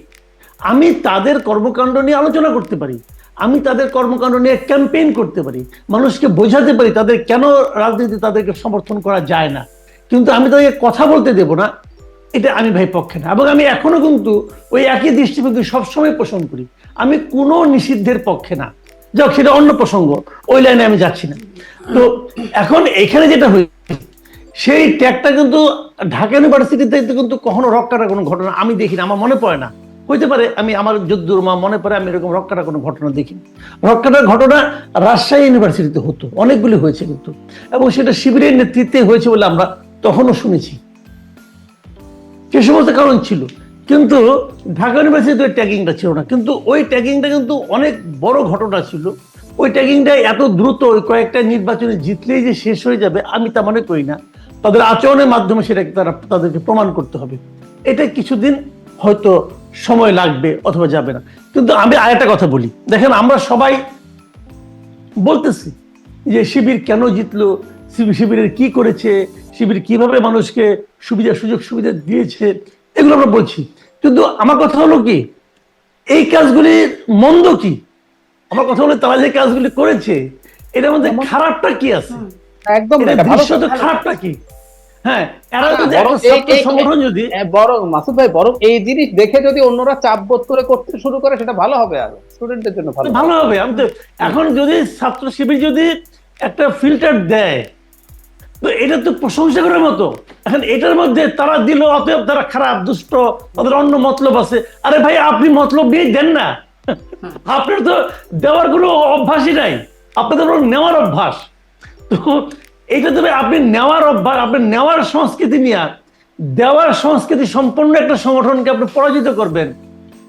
S2: আমি তাদের কর্মকাণ্ড নিয়ে আলোচনা করতে পারি, আমি তাদের কর্মকাণ্ড নিয়ে ক্যাম্পেইন করতে পারি, মানুষকে বোঝাতে পারি তাদের কেন রাজনীতি তাদেরকে সমর্থন করা যায় না, কিন্তু আমি তাদেরকে কথা বলতে দেব না, এটা আমি ভাই পক্ষে না। এবং আমি এখনো কিন্তু ওই একই দৃষ্টিভঙ্গি সবসময় পোষণ করি, আমি কোনো নিষিদ্ধের পক্ষে না। যাক, সেটা অন্য প্রসঙ্গ, ওই লাইনে আমি যাচ্ছি না। তো এখন এখানে যেটা হয়েছে, সেই ট্যাগটা কিন্তু ঢাকা ইউনিভার্সিটিতে কিন্তু কখনো রক কাটার কোনো ঘটনা আমি দেখি না, আমার মনে পড়ে না। হইতে পারে, আমি আমার যদ্দূর মনে পড়ে আমি এরকম রক কাটার কোনো ঘটনা দেখিনি। রক কাটার ঘটনা রাজশাহী ইউনিভার্সিটিতে হতো, অনেকগুলি হয়েছে কিন্তু, এবং সেটা শিবিরের নেতৃত্বে হয়েছে বলে আমরা তখনও শুনেছি, সে সমস্ত কারণ ছিল। কিন্তু ঢাকা ইউনিভার্সিটিতে ওই ট্যাগিংটা ছিল না, কিন্তু ওই ট্যাগিংটা কিন্তু অনেক বড় ঘটনা ছিল। ওই ট্যাগিংটা এত দ্রুত ওই কয়েকটা নির্বাচনে জিতলেই যে শেষ হয়ে যাবে আমি তা মনে করি না। তাদের আচরণের মাধ্যমে সেটাকে তাদেরকে প্রমাণ করতে হবে। এটা কিছুদিন হয়তো সময় লাগবে অথবা যাবে না। কিন্তু আমি আরেকটা কথা বলি, দেখেন আমরা সবাই বলতেছি যে শিবির কেন জিতলো, শিবিরের কি করেছে, শিবির কিভাবে মানুষকে সুযোগ সুবিধা দিয়েছে, এগুলো আমরা বলছি। কিন্তু আমার কথা হলো কি, এই কাজগুলির মন্দ কি? আমার কথা হলো তারা যে কাজগুলি করেছে এটার মধ্যে খারাপটা কি আছে?
S3: একদম
S2: এটা ভবিষ্যতে খারাপটা কি? হ্যাঁ, এরা যদি একটা ছাত্র সংগঠন যদি
S3: বরং মাসুদ ভাই, বরং এই জিনিস দেখে যদি অন্যরা চাপ বোধ করে করতে শুরু করে, সেটা ভালো হবে, আর স্টুডেন্টদের জন্য
S2: ভালো হবে। আমি তো এখন যদি ছাত্র শিবির যদি একটা ফিল্টার দেয়, তো এটা তো প্রশংসা করার মতো। এখন এটার মধ্যে তারা দিল, অতএব তারা খারাপ, দুষ্ট, তাদের অন্য মতলব আছে। আরে ভাই, আপনি মতলব নিয়ে দেন না, আপনার তো দেওয়ার কোনো অভ্যাসই নাই, আপনাদের নেওয়ার অভ্যাস। তো এইটা তবে আপনি নেওয়ার অভ্যাস, আপনি নেওয়ার সংস্কৃতি নিয়ে দেওয়ার সংস্কৃতি সম্পন্ন একটা সংগঠনকে আপনি পরাজিত করবেন,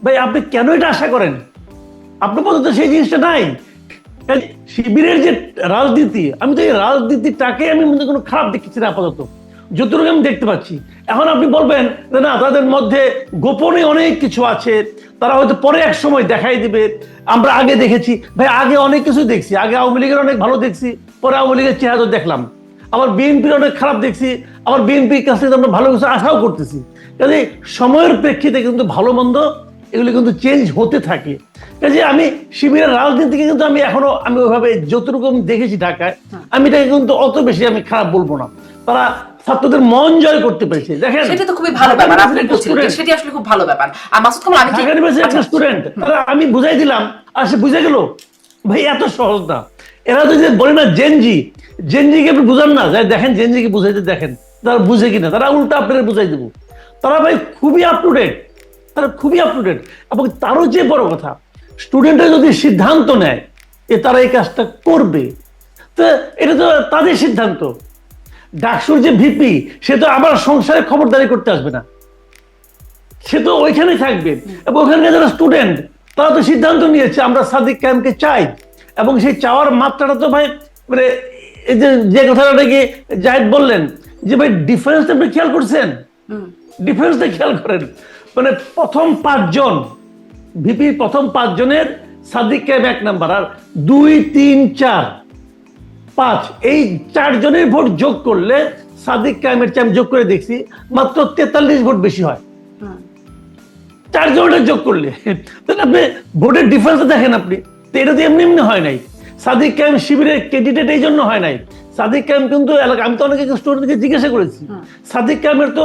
S2: ভাই আপনি কেন এটা আশা করেন? আপনার মধ্যে তো সেই জিনিসটা নাই। শিবিরের যে রাজনীতি, আমি তো এই রাজনীতিটাকে আমি মধ্যে কোনো খারাপ দেখছি না আপাতত, যতটুকু আমি দেখতে পাচ্ছি। এখন আপনি বলবেন যে না, তাদের মধ্যে গোপনে অনেক কিছু আছে, তারা হয়তো পরে এক সময় দেখাই দিবে। আমরা আগে দেখেছি ভাই, আগে অনেক কিছু দেখছি। আগে আওয়ামী লীগের অনেক ভালো দেখছি, পরে আওয়ামী লীগের চেহারা দেখলাম। আবার বিএনপির অনেক খারাপ দেখছি, আবার বিএনপির কাছ থেকে আমরা ভালো কিছু আশাও করতেছি। কাজে সময়ের প্রেক্ষিতে কিন্তু ভালো মন্দ এগুলি কিন্তু চেঞ্জ হতে থাকে। কাজে আমি শিবিরের রাজনীতিকে কিন্তু আমি এখনো আমি ওইভাবে যতটুকু দেখেছি ঢাকায়, আমি এটাকে কিন্তু অত বেশি আমি খারাপ বলবো না। তারা ছাত্রদের মন জয় করতে পেরেছে। দেখেন,
S1: সেটা তো খুবই ভালো ব্যাপার, আপনি বলছিলেন সেটি আসলে খুব ভালো ব্যাপার। আর মাসুদ কামাল, আমি
S2: একটা স্টুডেন্ট, তারা আমি বুঝাই দিলাম আর সে বুঝে গেল। ভাই এত সহজ না। এরা তো যে বলে না জেনজিকে আপনি বুঝান না, যাই দেখেন জেনজিকে বুঝাইতে দেখেন তারা বুঝে কিনা, তারা উল্টা আপনাদের বুঝাই দেবো। তারা ভাই খুবই আপ টু ডেট, তারা খুবই আপ টু ডেট। এবং তারও যে বড় কথা, স্টুডেন্টরা যদি সিদ্ধান্ত নেয় যে তারা এই কাজটা করবে, তো এটা তো তাদের সিদ্ধান্ত। ডাকসুর যে ভিপি, সে তো আবার সংসারে খবরদারি করতে আসবে না, সে তো ওইখানে থাকবে। এবং ওখানকার যারা স্টুডেন্ট, তারা তো সিদ্ধান্ত নিয়েছে আমরা সাদিক কায়েমকে চাই। এবং সেই চাওয়ার মাত্রাটা তো ভাই, মানে এই যে কথাটা নাকি জাহিদ বললেন যে ভাই ডিফারেন্স আপনি খেয়াল করছেন, ডিফারেন্সটা খেয়াল করেন। মানে প্রথম 5 জন ভিপি, প্রথম 5 জনের সাদিক কায়েম 1 নাম্বার, আর 2, 3, 4, 5 এই 4 জনের ভোট যোগ করলে সাদিক কায়েমের চেয়ে আমি যোগ করে দেখছি মাত্র 43 ভোট বেশি হয়। 4 জনের যোগ করলে তাহলে আপনি ভোটের ডিফারেন্স দেখেন আপনি। তো এটা তো এমনি এমনি হয় নাই। সাদিক কায়েম শিবিরের ক্যান্ডিডেট এই জন্য হয় নাই। সাদিক কায়েম কিন্তু আমি তো অনেক স্টুডেন্টকে জিজ্ঞাসা করেছি, সাদিক কায়েমের তো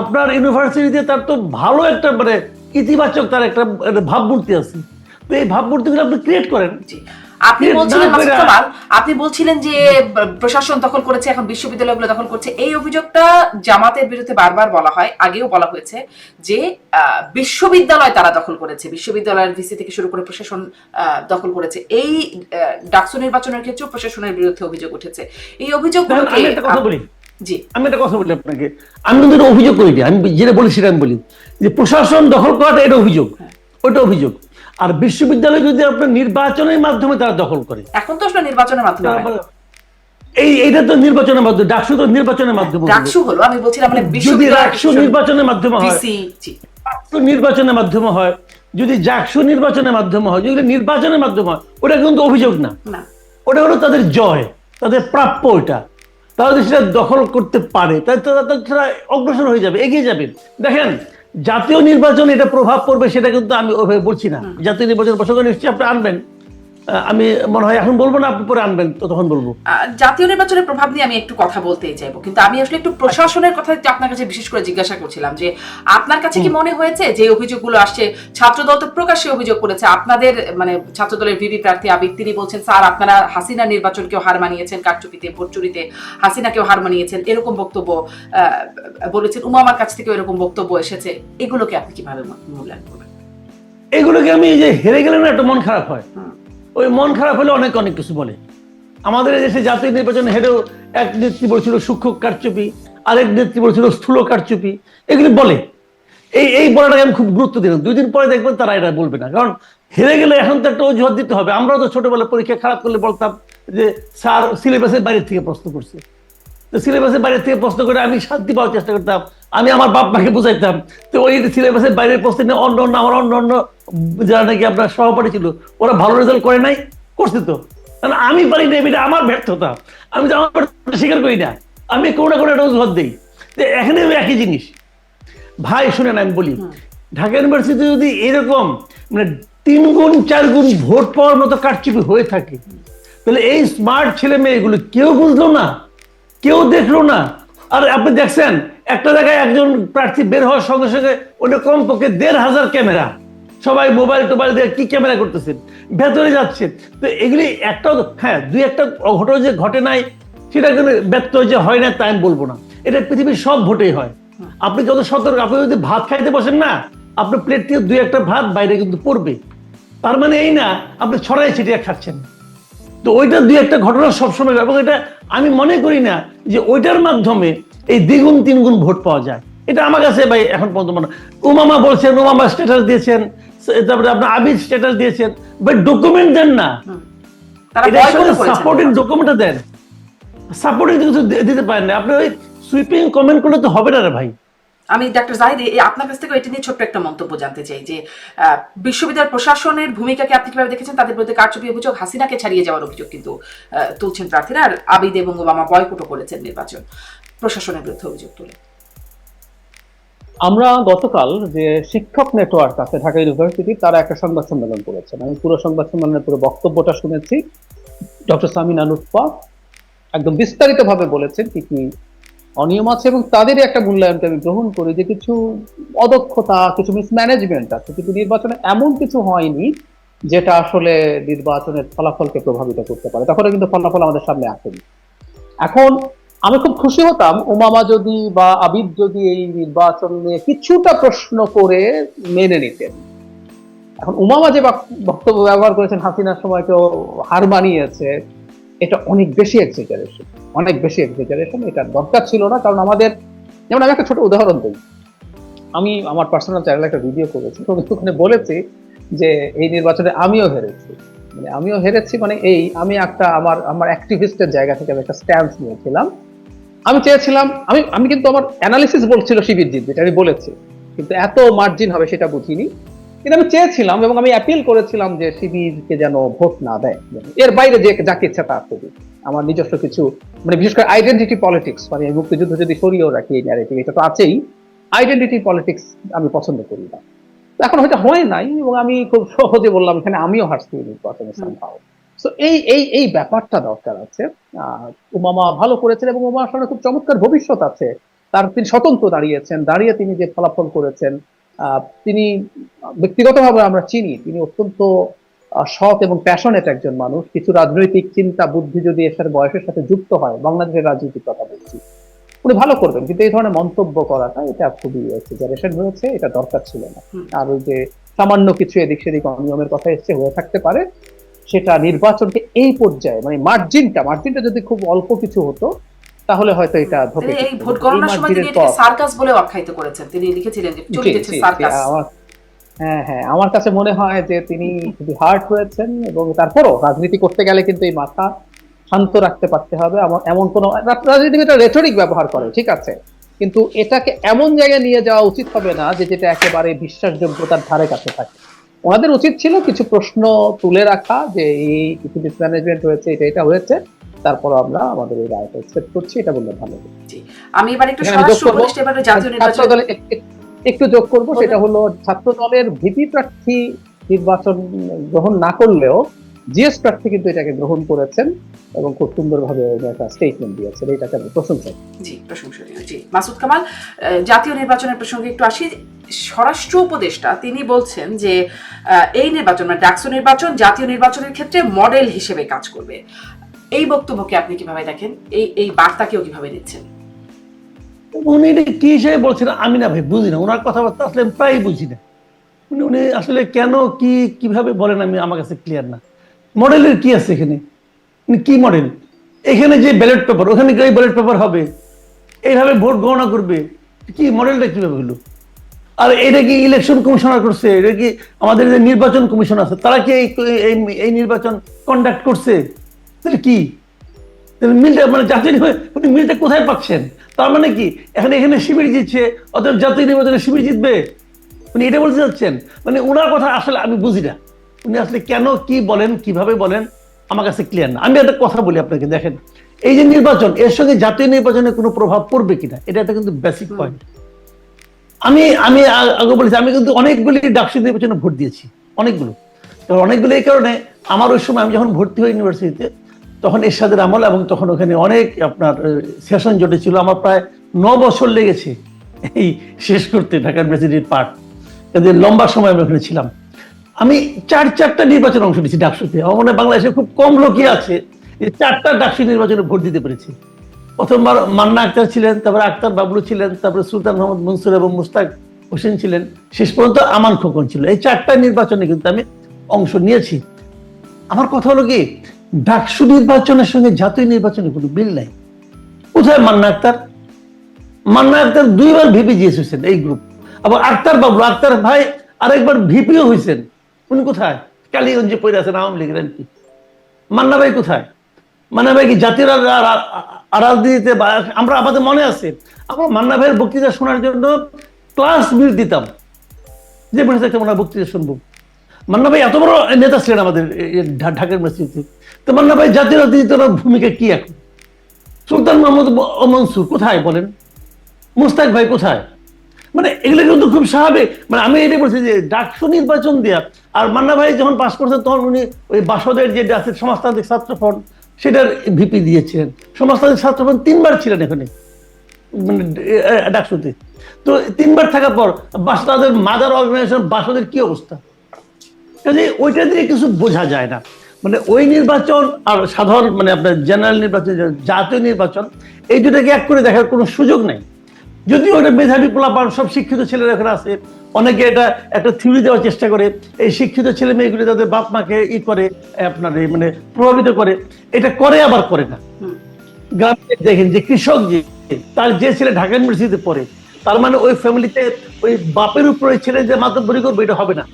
S2: আপনার ইউনিভার্সিটিতে তার তো ভালো একটা মানে ইতিবাচক তার একটা ভাবমূর্তি আছে। তো এই ভাবমূর্তিগুলো আপনি ক্রিয়েট করেন।
S1: আপনি বলছিলেন মাসুদ কামাল, আপনি বলছিলেন যে প্রশাসন দখল করেছে, এখন বিশ্ববিদ্যালয়গুলো দখল করছে। এই অভিযোগটা জামাতের বিরুদ্ধে বারবার বলা হয়, আগেও বলা হয়েছে যে বিশ্ববিদ্যালয় তারা দখল করেছে, বিশ্ববিদ্যালয়ের ভিসি থেকে শুরু করে প্রশাসন দখল করেছে। এই ডাকসু নির্বাচনের ক্ষেত্রেও প্রশাসনের বিরুদ্ধে অভিযোগ উঠেছে। এই অভিযোগগুলো
S2: আমি একটা কথা বলি,
S1: জি
S2: আমি একটা কথা বলি আপনাকে, আমি কিন্তু এটা অভিযোগ করি না, আমি যেটা বলি সেটা আমি বলি যে প্রশাসন দখল করাটা এটা অভিযোগ, ওইটা অভিযোগ। আর বিশ্ববিদ্যালয় যদি আপনার নির্বাচনের মাধ্যমে তারা দখল করে,
S1: এখন তো আসলে নির্বাচনের মাধ্যমে
S2: এইটা তো নির্বাচনের মাধ্যমে, ডাকসু তো নির্বাচনের মাধ্যমে,
S1: ডাকসু হলো আমি বলছিলাম মানে
S2: যদি ডাকসু নির্বাচনের মাধ্যমে হয়, নির্বাচনের মাধ্যমে হয়, যদি জাকসু নির্বাচনের মাধ্যমে হয়, যদি নির্বাচনের মাধ্যমে হয়, ওটা কিন্তু অভিযোগ না, ওটা হলো তাদের জয়, তাদের প্রাপ্য। ওইটা তারা যদি সেটা দখল করতে পারে তারা অগ্রসর হয়ে যাবে, এগিয়ে যাবে। দেখেন জাতীয় নির্বাচন এটা প্রভাব পড়বে সেটা কিন্তু আমি ওইভাবে বলছি না। জাতীয় নির্বাচন প্রসঙ্গ নিশ্চয়ই আপনি আনবেন, আমি মনে হয় এখন বলবো না, আপনি পরে আনবেন, তো তখন বলবো।
S1: জাতীয় নির্বাচনের প্রভাব নিয়ে আমি একটু কথা বলতেই চাইবো, কিন্তু আমি আসলে একটু প্রশাসনের কথা আপনার কাছে বিশেষ করে জিজ্ঞাসা করছিলাম যে আপনার কাছে কি মনে হয়েছে যে অভিযোগগুলো আসছে, ছাত্রদল তো প্রকাশ্যে অভিযোগ করেছে, আপনাদের মানে ছাত্রদলের ভিপি প্রার্থী আবিদ তিনি বলছেন স্যার আপনারা হাসিনা নির্বাচনকেও হার মানিয়েছেন, কারচুপিতে ভোট চুরিতে হাসিনাকেও হার মানিয়েছেন, এরকম বক্তব্য বলেছেন। উমামার কাছ থেকেও এরকম বক্তব্য এসেছে। এগুলোকে আপনি কিভাবে মূল্যায়ন করবেন?
S2: এগুলোকে আমি যে হেরে গেলে না একটা মন খারাপ হয়, ওই মন খারাপ হলে অনেক অনেক কিছু বলে। আমাদের দেশে জাতীয় নির্বাচনে হেরেও এক নেত্রী বলছিল সূক্ষ্ম কারচুপি, আরেক নেত্রী বলছিল স্থূল কারচুপি, এগুলি বলে। এই বলাটাকে আমি খুব গুরুত্ব দিলাম। 2 দিন পরে দেখবেন তারা এটা বলবে না, কারণ হেরে গেলে এখন তো একটা অজুহাত দিতে হবে। আমরাও তো ছোটবেলায় পরীক্ষা খারাপ করলে বলতাম যে স্যার সিলেবাসের বাইরে থেকে প্রশ্ন করছে, তো সিলেবাসের বাইরে থেকে প্রশ্ন করে আমি শান্তি পাওয়ার চেষ্টা করতাম, আমি আমার বাপ মাকে বুঝাইতাম। তো ওই সিলেবাসের বাইরের প্রশ্ন নিয়ে অন্য আমার অন্য যারা নাকি আপনার সহপাঠী ছিল ওরা ভালো রেজাল্ট করে নাই, করছে তো কারণ আমি পারি না, এটা আমার ব্যর্থতা, আমি তো আমার ব্যর্থতা স্বীকার করি না, আমি কোনো না কোনো একটা অজুহাত দিই। এখানে একই জিনিস ভাই, শুনেন আমি বলি, ঢাকা ইউনিভার্সিটি যদি এরকম মানে 3 গুণ 4 গুণ ভোট পাওয়ার মতো কারচুপি হয়ে থাকে, তাহলে এই স্মার্ট ছেলে মেয়েগুলো কেউ বুঝলো না, কেউ দেখলো না। আর আপনি দেখছেন একটা জায়গায় একজন প্রার্থী বের হওয়ার সঙ্গে সঙ্গে ওটা কমপক্ষে 1,500 ক্যামেরা, সবাই মোবাইল টোবাইল দিয়ে কি ক্যামেরা করতেছেন, ভেতরে যাচ্ছে। তো এগুলি একটাও, হ্যাঁ 2-1টা ঘটনা যে ঘটে নাই সেটা কিন্তু ব্যর্থ যে হয় না তা আমি বলবো না, এটা পৃথিবীর সব ভোটেই হয়। আপনি যত সতর্ক, আপনি যদি ভাত খাইতে বসেন না, আপনার প্লেট থেকে 2-1টা ভাত বাইরে কিন্তু পড়বে, তার মানে এই না আপনি ছড়াই ছিটিয়ে খাচ্ছেন। তো ওইটা 2-1টা ঘটনা সবসময়, এবং এটা আমি মনে করি না যে ওইটার মাধ্যমে এই 2 গুণ 3 গুণ ভোট পাওয়া যায়। এটা আমার কাছে ভাই এখন পর্যন্ত মনে, উমামা বলছেন, উমামা স্ট্যাটাস দিয়েছেন, তারপরে আপনার আবিদ স্ট্যাটাস দিয়েছেন, বাট ডকুমেন্ট দেন না, সাপোর্টিং ডকুমেন্ট দেন, সাপোর্টিং কিছু দিতে পারেন না। আপনি ওই সুইপিং কমেন্ট করলে তো হবে না রে ভাই।
S1: আমি ডক্টর জাহিদ আপনার কাছ থেকে এটা নিয়ে ছোট্ট একটা মন্তব্য জানতে চাই যে বিশ্ববিদ্যালয় প্রশাসনের ভূমিকাকে আপনি কিভাবে দেখেছেন? তাদের বিরুদ্ধে কারচুপি অভিযোগ, হাসিনাকে ছাড়িয়ে যাওয়ার অভিযোগ কিন্তু তুলছেন প্রার্থীরা, আর আবিদ এবং ওবামা বয়কটও করেছেন নির্বাচন, প্রশাসনের বিরুদ্ধে অভিযোগ তুলে।
S3: আমরা গতকাল যে শিক্ষক নেটওয়ার্ক আছে ঢাকা ইউনিভার্সিটি, তারা একটা সংবাদ সম্মেলন করেছেন। আমি পুরো সংবাদ সম্মেলনের পুরো বক্তব্যটা শুনেছি। ডক্টর সামিনা লুৎফা একদম বিস্তারিত ভাবে বলেছেন কি কি অনিয়ম আছে, এবং তাদেরই একটা মূল্যায়নকে আমি গ্রহণ করি যে কিছু অদক্ষতা, কিছু মিসম্যানেজমেন্ট আছে, কিন্তু নির্বাচনে এমন কিছু হয়নি যেটা আসলে নির্বাচনের ফলাফলকে প্রভাবিত করতে পারে। তখন কিন্তু ফলাফল আমাদের সামনে আসেনি। এখন আমি খুব খুশি হতাম উমামা যদি বা আবিদ যদি এই নির্বাচন নিয়ে কিছুটা প্রশ্ন করে মেনে নিতেন। এখন উমামা যে বক্তব্য ব্যবহার করেছেন হাসিনার সময় কেউ হার মানিয়েছে, এটা অনেক বেশি এক্সেজারেশন, অনেক বেশি এক্সেজারেশন। এটা দরকার ছিল না। কারণ আমাদের, যেমন আমি একটা ছোট উদাহরণ দিই, আমি আমার পার্সোনাল চ্যানেলে একটা ভিডিও করেছি, ওখানে বলেছি যে এই নির্বাচনে আমিও হেরেছি, মানে এই আমি একটা আমার অ্যাক্টিভিস্টের জায়গা থেকে আমি একটা স্ট্যান্স নিয়েছিলাম। আমি চেয়েছিলাম, আমি কিন্তু আমার অ্যানালিসিস বলছিল শিবির জিতবে, এটা আমি বলেছি, কিন্তু এত মার্জিন হবে সেটা বুঝিনি। কিন্তু আমি চেয়েছিলাম এবং আমি অ্যাপিল করেছিলাম যে শিবিরকে যেন ভোট না দেয়, এর বাইরে যে যাকে ইচ্ছা তা করবে। আমার নিজস্ব কিছু, মানে বিশেষ করে আইডেন্টিটি পলিটিক্স, মানে মুক্তিযুদ্ধ যদি সরিয়েও রাখি এই ন্যারেটিভ, এটা তো আছেই, আইডেন্টিটি পলিটিক্স আমি পছন্দ করি না। এখন হয়তো হয় নাই, এবং আমি খুব সহজে বললাম এখানে আমিও হারছি নির্বাচনে সম্ভব। তো এই ব্যাপারটা দরকার আছে। উমামা ভালো করেছেন এবং উমামার সামনে খুব চমৎকার ভবিষ্যৎ আছে। তিনি স্বতন্ত্র দাঁড়িয়েছেন, দাঁড়িয়ে তিনি যে ফলাফল করেছেন, তিনি ব্যক্তিগতভাবে আমরা চিনি, তিনি অত্যন্ত সৎ এবং প্যাশনেট একজন মানুষ। কিছু রাজনৈতিক চিন্তা বুদ্ধি যদি এর সাথে বয়সের সাথে যুক্ত হয়, বাংলাদেশের রাজনীতির কথা বলছি, উনি ভালো করবেন। কিন্তু এই ধরনের মন্তব্য করাটা এটা খুবই এক্সেজারেশন হয়েছে, এটা দরকার ছিল না। আর ওই যে সামান্য কিছু এদিক সেদিক অনিয়মের কথা এসছে, হয়ে থাকতে পারে, সেটা নির্বাচনকে এই পর্যায়ে, মানে মার্জিনটা যদি খুব অল্প কিছু হতো তাহলে হয়তো এটা ধরে।
S1: এই ভোট গণনার সময় তিনি এটাকে সার্কাস বলে আখ্যায়িত করেছেন, তিনি লিখেছিলেন যে চলতেছে সার্কাস।
S3: হ্যাঁ, আমার কাছে মনে হয় যে তিনি খুবই হার্ট হয়েছেন, এবং তারপরও রাজনীতি করতে গেলে কিন্তু এই মাথা শান্ত রাখতে পারতে হবে। এমন কোন রাজনীতিবিদরা রেটরিক ব্যবহার করে, ঠিক আছে, কিন্তু এটাকে এমন জায়গায় নিয়ে যাওয়া উচিত হবে না যে যেটা একেবারে বিশ্বাসযোগ্যতার ধারে কাছে থাকে। ওনাদের উচিত ছিল কিছু প্রশ্ন তুলে রাখা, যে এই কিছু মিসম্যানেজমেন্ট হয়েছে, এটা হয়েছে, তারপর আমরা আমাদের এই রায়টা এক্সপেক্ট করছি, এটা বললে ভালো।
S1: আমি এবার একটু জাতীয় নির্বাচন
S3: একটু যোগ করবো, সেটা হলো ছাত্র দলের ভিপি প্রার্থী নির্বাচন গ্রহণ না করলেও জিএস প্রার্থী কিন্তু এটাকে গ্রহণ করেছেন এবং খুব সুন্দরভাবে একটা স্টেটমেন্ট দিয়েছেন, এটাকে আমি প্রশংসা করি।
S1: জি, প্রশংসনীয়। জি, মাসুদ কামাল, জাতীয় নির্বাচনের প্রসঙ্গে একটু আসি। স্বরাষ্ট্র উপদেষ্টা তিনি বলছেন যে এই নির্বাচন, মানে ডাকসু নির্বাচন জাতীয় নির্বাচনের ক্ষেত্রে মডেল হিসেবে কাজ করবে। এই বক্তব্যকে আপনি কিভাবে দেখেন? এই বার্তাকেও কিভাবে নিচ্ছেন?
S2: উনি এটা কি হিসেবে বলছেন আমি না ভাই বুঝি না, ওনার কথাবার্তা আসলে আমি প্রায় বুঝি না। উনি আসলে কেন কিভাবে বলেন আমি, আমার কাছে ক্লিয়ার না। মডেলের কি আছে এখানে? কি মডেল? এখানে যে ব্যালট পেপার, ওখানে কি ব্যালট পেপার হবে, এইভাবে ভোট গণনা করবে, কি মডেলটা কিভাবে হলো? আর এটা কি ইলেকশন কমিশনার করছে? এটা কি আমাদের যে নির্বাচন কমিশন আছে তারা কি এই নির্বাচন কন্ডাক্ট করছে? তাহলে কি মিলটা, মানে জাতীয় মিলটা কোথায় পাচ্ছেন? তার মানে কি এখানে শিবির জিতছে, অতএব জাতীয় নির্বাচনে শিবির জিতবে, উনি এটা বলতে চাচ্ছেন? মানে ওনার কথা আসলে আমি বুঝি না, উনি আসলে কেন কি বলেন, কিভাবে বলেন, আমার কাছে ক্লিয়ার না। আমি একটা কথা বলি আপনাকে, দেখেন এই যে নির্বাচন, এর সঙ্গে জাতীয় নির্বাচনের কোনো প্রভাব পড়বে কিনা, এটা একটা কিন্তু বেসিক পয়েন্ট। আমি আমি আগে বলেছি, আমি কিন্তু অনেকগুলি ডাকসু নির্বাচনে ভোট দিয়েছি, অনেকগুলো। তো অনেকগুলো এই কারণে, আমার ওই সময় আমি যখন ভর্তি হই ইউনিভার্সিটিতে, তখন এরশাদের আমল, এবং তখন ওখানে অনেক আপনার সেশন জটে ছিল। আমার প্রায় 9 বছর লেগেছে এই শেষ করতে ঢাকা ইউনিভার্সিটির পাঠ, কাজে লম্বা সময় আমি ওখানে ছিলাম। আমি চারটা নির্বাচনে অংশ নিয়েছি ডাকসুতে। আমার মনে হয় বাংলাদেশে খুব কম লোকই আছে যে 4টা ডাকসু নির্বাচনে ভোট দিতে পেরেছি। প্রথমবার মান্না আক্তার ছিলেন, তারপরে আক্তার বাবলু ছিলেন, তারপরে সুলতান মোহাম্মদ মনসুর এবং মুস্তাক হোসেন ছিলেন, শেষ পর্যন্ত আমান খোকন ছিল। এই 4টা নির্বাচনে কিন্তু আমি অংশ নিয়েছি। আমার কথা হলো কি, ডাকসু নির্বাচনের সঙ্গে জাতীয় নির্বাচনের কোনো মিল নাই। কোথায় মান্না আক্তার? মান্না আক্তার 2বার ভিপি হয়েছেন এই গ্রুপ। আবার আক্তার বাবলু, আক্তার ভাই আরেকবার ভিপিও হয়েছেন, উনি কোথায়? কালীগঞ্জে পড়ে আছেন আওয়ামী লীগের এমপি। মান্না ভাই কোথায়? মান্না ভাই কি জাতীয় রাজনীতিতে? আমরা আমাদের মনে আছে, আমরা মান্না ভাইয়ের বক্তৃতা শোনার জন্য ক্লাস মিস দিতাম, যে বসে থাকতাম ওনার বক্তৃতা শুনবো। মান্না ভাই এত বড় নেতা ছিলেন আমাদের ঢাকার ইউনিভার্সিটিতে। তো মান্না ভাই জাতীয় রাজনীতিতে ওনার ভূমিকা কি এখন? সুলতান মোহাম্মদ মনসুর কোথায় বলেন? মুস্তাক ভাই কোথায়? মানে এগুলো কিন্তু খুব স্বাভাবিক। মানে আমি এটাই বলছি যে ডাকসু নির্বাচন দেয়া, আর মান্না ভাই যখন পাস করছেন তখন উনি ওই বাসদের যে আছে সমাজতান্ত্রিক ছাত্র ফ্রন্ট, সেটার ভিপি দিয়েছিলেন। সমাজতান্ত্রিক ছাত্র ফ্রন্ট 3বার ছিলেন এখানে, মানে ডাকসুতে। তো 3বার থাকার পর বাসদের মাদার অর্গানাইজেশন বাসদের কি অবস্থা, কাজে ওইটা দিয়ে কিছু বোঝা যায় না। মানে ওই নির্বাচন আর সাধারণ, মানে আপনার জেনারেল নির্বাচন, জাতীয় নির্বাচন, এই দুটাকে এক করে দেখার কোনো সুযোগ নেই। যদিও ওটা মেধাবী পোলাপান, সব শিক্ষিত ছেলেরা এখানে আছে, অনেকে এটা একটা থিওরি দেওয়ার চেষ্টা করে, এই শিক্ষিত ছেলে মেয়েগুলি তাদের বাপ মাকে করে আপনার মানে প্রভাবিত করে, এটা করে আবার করে না। গ্রামে দেখেন যে কৃষক, যে তার যে ছেলে ঢাকা ইউনিভার্সিটিতে পড়ে, তার মানে ওই ফ্যামিলিতে ওই বাপের উপরে ছেলে যে মাতব্বরি করবে এটা হবে না,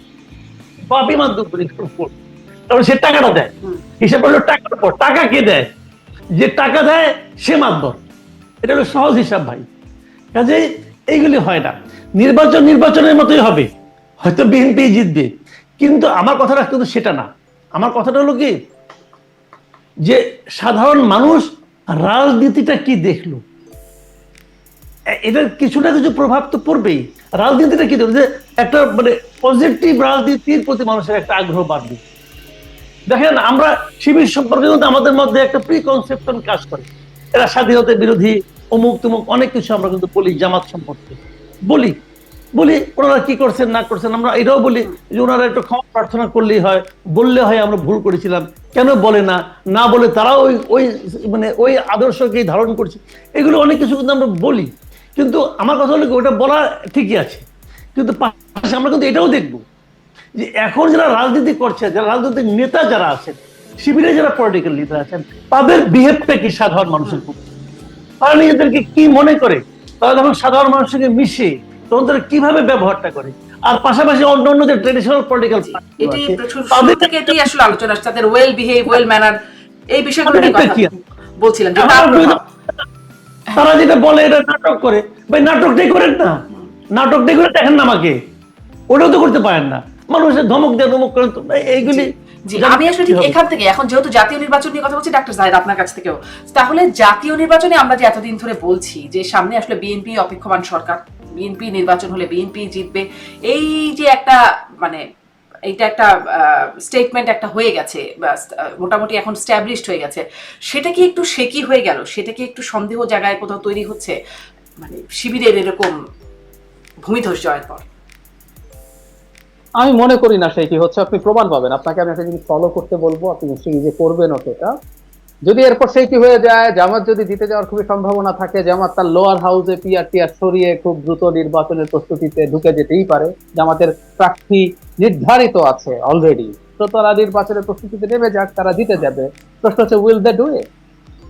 S2: বাপই মাতব্বরি করবে। তারপরে সে টাকাটা দেয়, হিসাব করলে টাকার পর টাকা কে দেয়? যে টাকা দেয় সে মাতব্বর। এটা হলো সহজ হিসাব ভাই। কাজে এইগুলি হয় না। নির্বাচনের মতোই হবে, হয়তো বিএনপি জিতবে, কিন্তু আমার কথাটা কিন্তু সেটা না। আমার কথাটা হলো কি, যে সাধারণ মানুষ রাজনীতিটা কি দেখলো, এটার কিছু না কিছু প্রভাব তো পড়বেই। রাজনীতিটা কি দেখলো, যে একটা মানে পজিটিভ রাজনীতির প্রতি মানুষের একটা আগ্রহ বাড়বে। দেখেন আমরা শিবির সম্পর্কে কিন্তু আমাদের মধ্যে একটা প্রিকনসেপশন কাজ করে, এরা স্বাধীনতা বিরোধী, অমুক তুমুক অনেক কিছু আমরা কিন্তু বলি। জামাত সম্পর্কে বলি ওনারা কি করছেন না করছেন, আমরা এটাও বলি যে ওনারা একটু ক্ষমা প্রার্থনা করলেই হয়, বললে হয় আমরা ভুল করেছিলাম। কেন বলে না বলে তারা ওই মানে ওই আদর্শকেই ধারণ করছে, এগুলো অনেক কিছু কিন্তু আমরা বলি। কিন্তু আমার কথা হলো ওটা বলা ঠিকই আছে, কিন্তু পাশাপাশি আমরা কিন্তু এটাও দেখবো যে এখন যারা রাজনীতি করছে, যারা রাজনৈতিক নেতা যারা আছেন, শিবিরে যারা পলিটিক্যাল লিডার আছেন, তাদের বিহেভটা কি সাধারণ মানুষের প্রতি, তারা নিজেদেরকে কি মনে করে, তারা যখন সাধারণ মানুষের সঙ্গে মিশে তখন তারা কিভাবে ব্যবহারটা করে। আর পাশাপাশি অন্য যে ট্রেডিশনাল পলিটিক্যাল
S1: এটি শুরু থেকে এটি আসলে আলোচনা আসছে, তাদের ওয়েল বিহেভ, ওয়েল ম্যানার, এই বিষয়গুলো নিয়ে কথা বলছিলাম।
S2: তারা যেটা বলে এটা নাটক করে, ভাই নাটকটাই করেন না, নাটকটাই করে দেখেন না আমাকে, ওটাও তো করতে পারেন না। মানুষের ধমক দেয়, ধমক করেন তো এইগুলি।
S1: আমি আসলে ঠিক এখান থেকে, এখন যেহেতু জাতীয় নির্বাচন নিয়ে কথা বলছি ডাক্তার জাহিদ আপনার কাছ থেকেও, তাহলে জাতীয় নির্বাচনে আমরা যে এতদিন ধরে বলছি যে সামনে আসলে বিএনপি অপেক্ষমান সরকার, বিএনপি নির্বাচন হলে বিএনপি জিতবে, এই যে একটা মানে এইটা একটা স্টেটমেন্ট একটা হয়ে গেছে, মোটামুটি এখন স্ট্যাবলিশড হয়ে গেছে, সেটা কি একটু শেকি হয়ে গেল? সেটা কি একটু সন্দেহ জায়গায় কোথাও তৈরি হচ্ছে, মানে শিবিরের এরকম ভূমিধস জয়ের পর?
S3: আমি মনে করি না সেই কি হচ্ছে, আপনি প্রমাণ পাবেন। আপনাকে আমি একটা জিনিস ফলো করতে বলবো, আপনি নিশ্চয়ই নিজে করবেন সেটা। যদি এরপর সেই কি হয়ে যায়, জামাত যদি জিতে যাওয়ার খুবই সম্ভাবনা থাকে, জামাত তার লোয়ার হাউসে পিআর সরিয়ে খুব দ্রুত নির্বাচনের প্রস্তুতিতে ঢুকে যেতেই পারে। জামাতের প্রার্থী নির্ধারিত আছে অলরেডি, তো তারা নির্বাচনের প্রস্তুতিতে নেমে যাক, তারা জিতে যাবে। প্রশ্ন হচ্ছে উইল দে ডু ইট?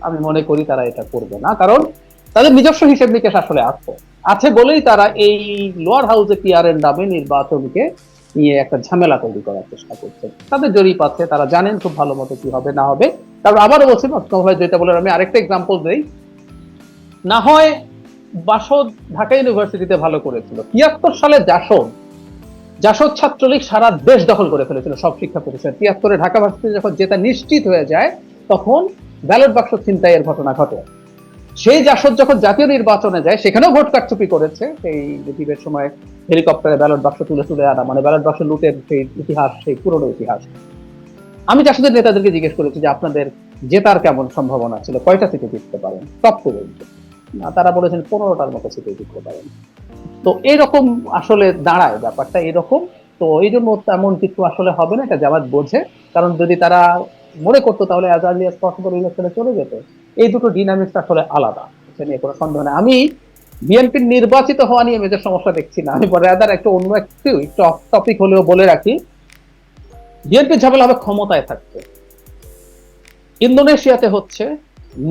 S3: আমি মনে করি তারা এটা করবে না, কারণ তাদের নিজস্ব হিসেব নিকেশ আসলে আছে বলেই তারা এই লোয়ার হাউসে পিআর এর নামে নির্বাচনকে নিয়ে একটা ঝামেলা তৈরি করার চেষ্টা করছে। তাদের জরিপ আছে, তারা জানেন খুব ভালো মতো কি হবে না হবে। কারণ আবারও বলছি, যেটা বলে আমি আরেকটা এক্সাম্পল দেই, না হয় বাসদ ঢাকা ইউনিভার্সিটিতে ভালো করেছিল, ৭৩ সালে জাসদ জাসদ ছাত্রলীগ সারা দেশ দখল করে ফেলেছিল, সব শিক্ষা প্রতিষ্ঠান। ৭৩ ঢাকা ভার্সিটি যখন জেতা নিশ্চিত হয়ে যায়, তখন ব্যালট বাক্স ছিনতাইয়ের ঘটনা ঘটে। সেই জাসদ যখন জাতীয় নির্বাচনে যায়, সেখানেও ভোট কারচুপি করেছে। সেই বিপিএর সময় হেলিকপ্টারে ব্যালট বাক্স তুলে তুলে আনা, মানে ব্যালট বাক্স লুটের সেই ইতিহাস, সেই পুরনো ইতিহাস। আমি জাসদের নেতাদেরকে জিজ্ঞেস করেছি যে আপনাদের জেতার কেমন সম্ভাবনা ছিল, কয়টা সিটে জিততে পারেন, টপ টু বলতে। না, তারা বলেছেন 15টার মতো সিটে জিততে পারেন। তো এইরকম আসলে দাঁড়ায় ব্যাপারটা এরকম। তো এই জন্য তেমন কিছু আসলে হবে না, এটা জামাত বোঝে। কারণ যদি তারা মনে করতো তাহলে অ্যাজ আর্লি অ্যাজ পসিবল ইলেকশনে চলে যেত। এই দুটো ডিনামিক্স আসলে আলাদা, সে নিয়ে কোনো সন্দেহ নেই। আমি বিএনপির নির্বাচিত হওয়া নিয়ে মেজর সমস্যা দেখছি না। আমি রাদার একটু অন্য একটু অফ টপিক হলেও বলে রাখি, বিএনপির ঝামেলা হবে ক্ষমতায় থাকতে। ইন্দোনেশিয়াতে হচ্ছে,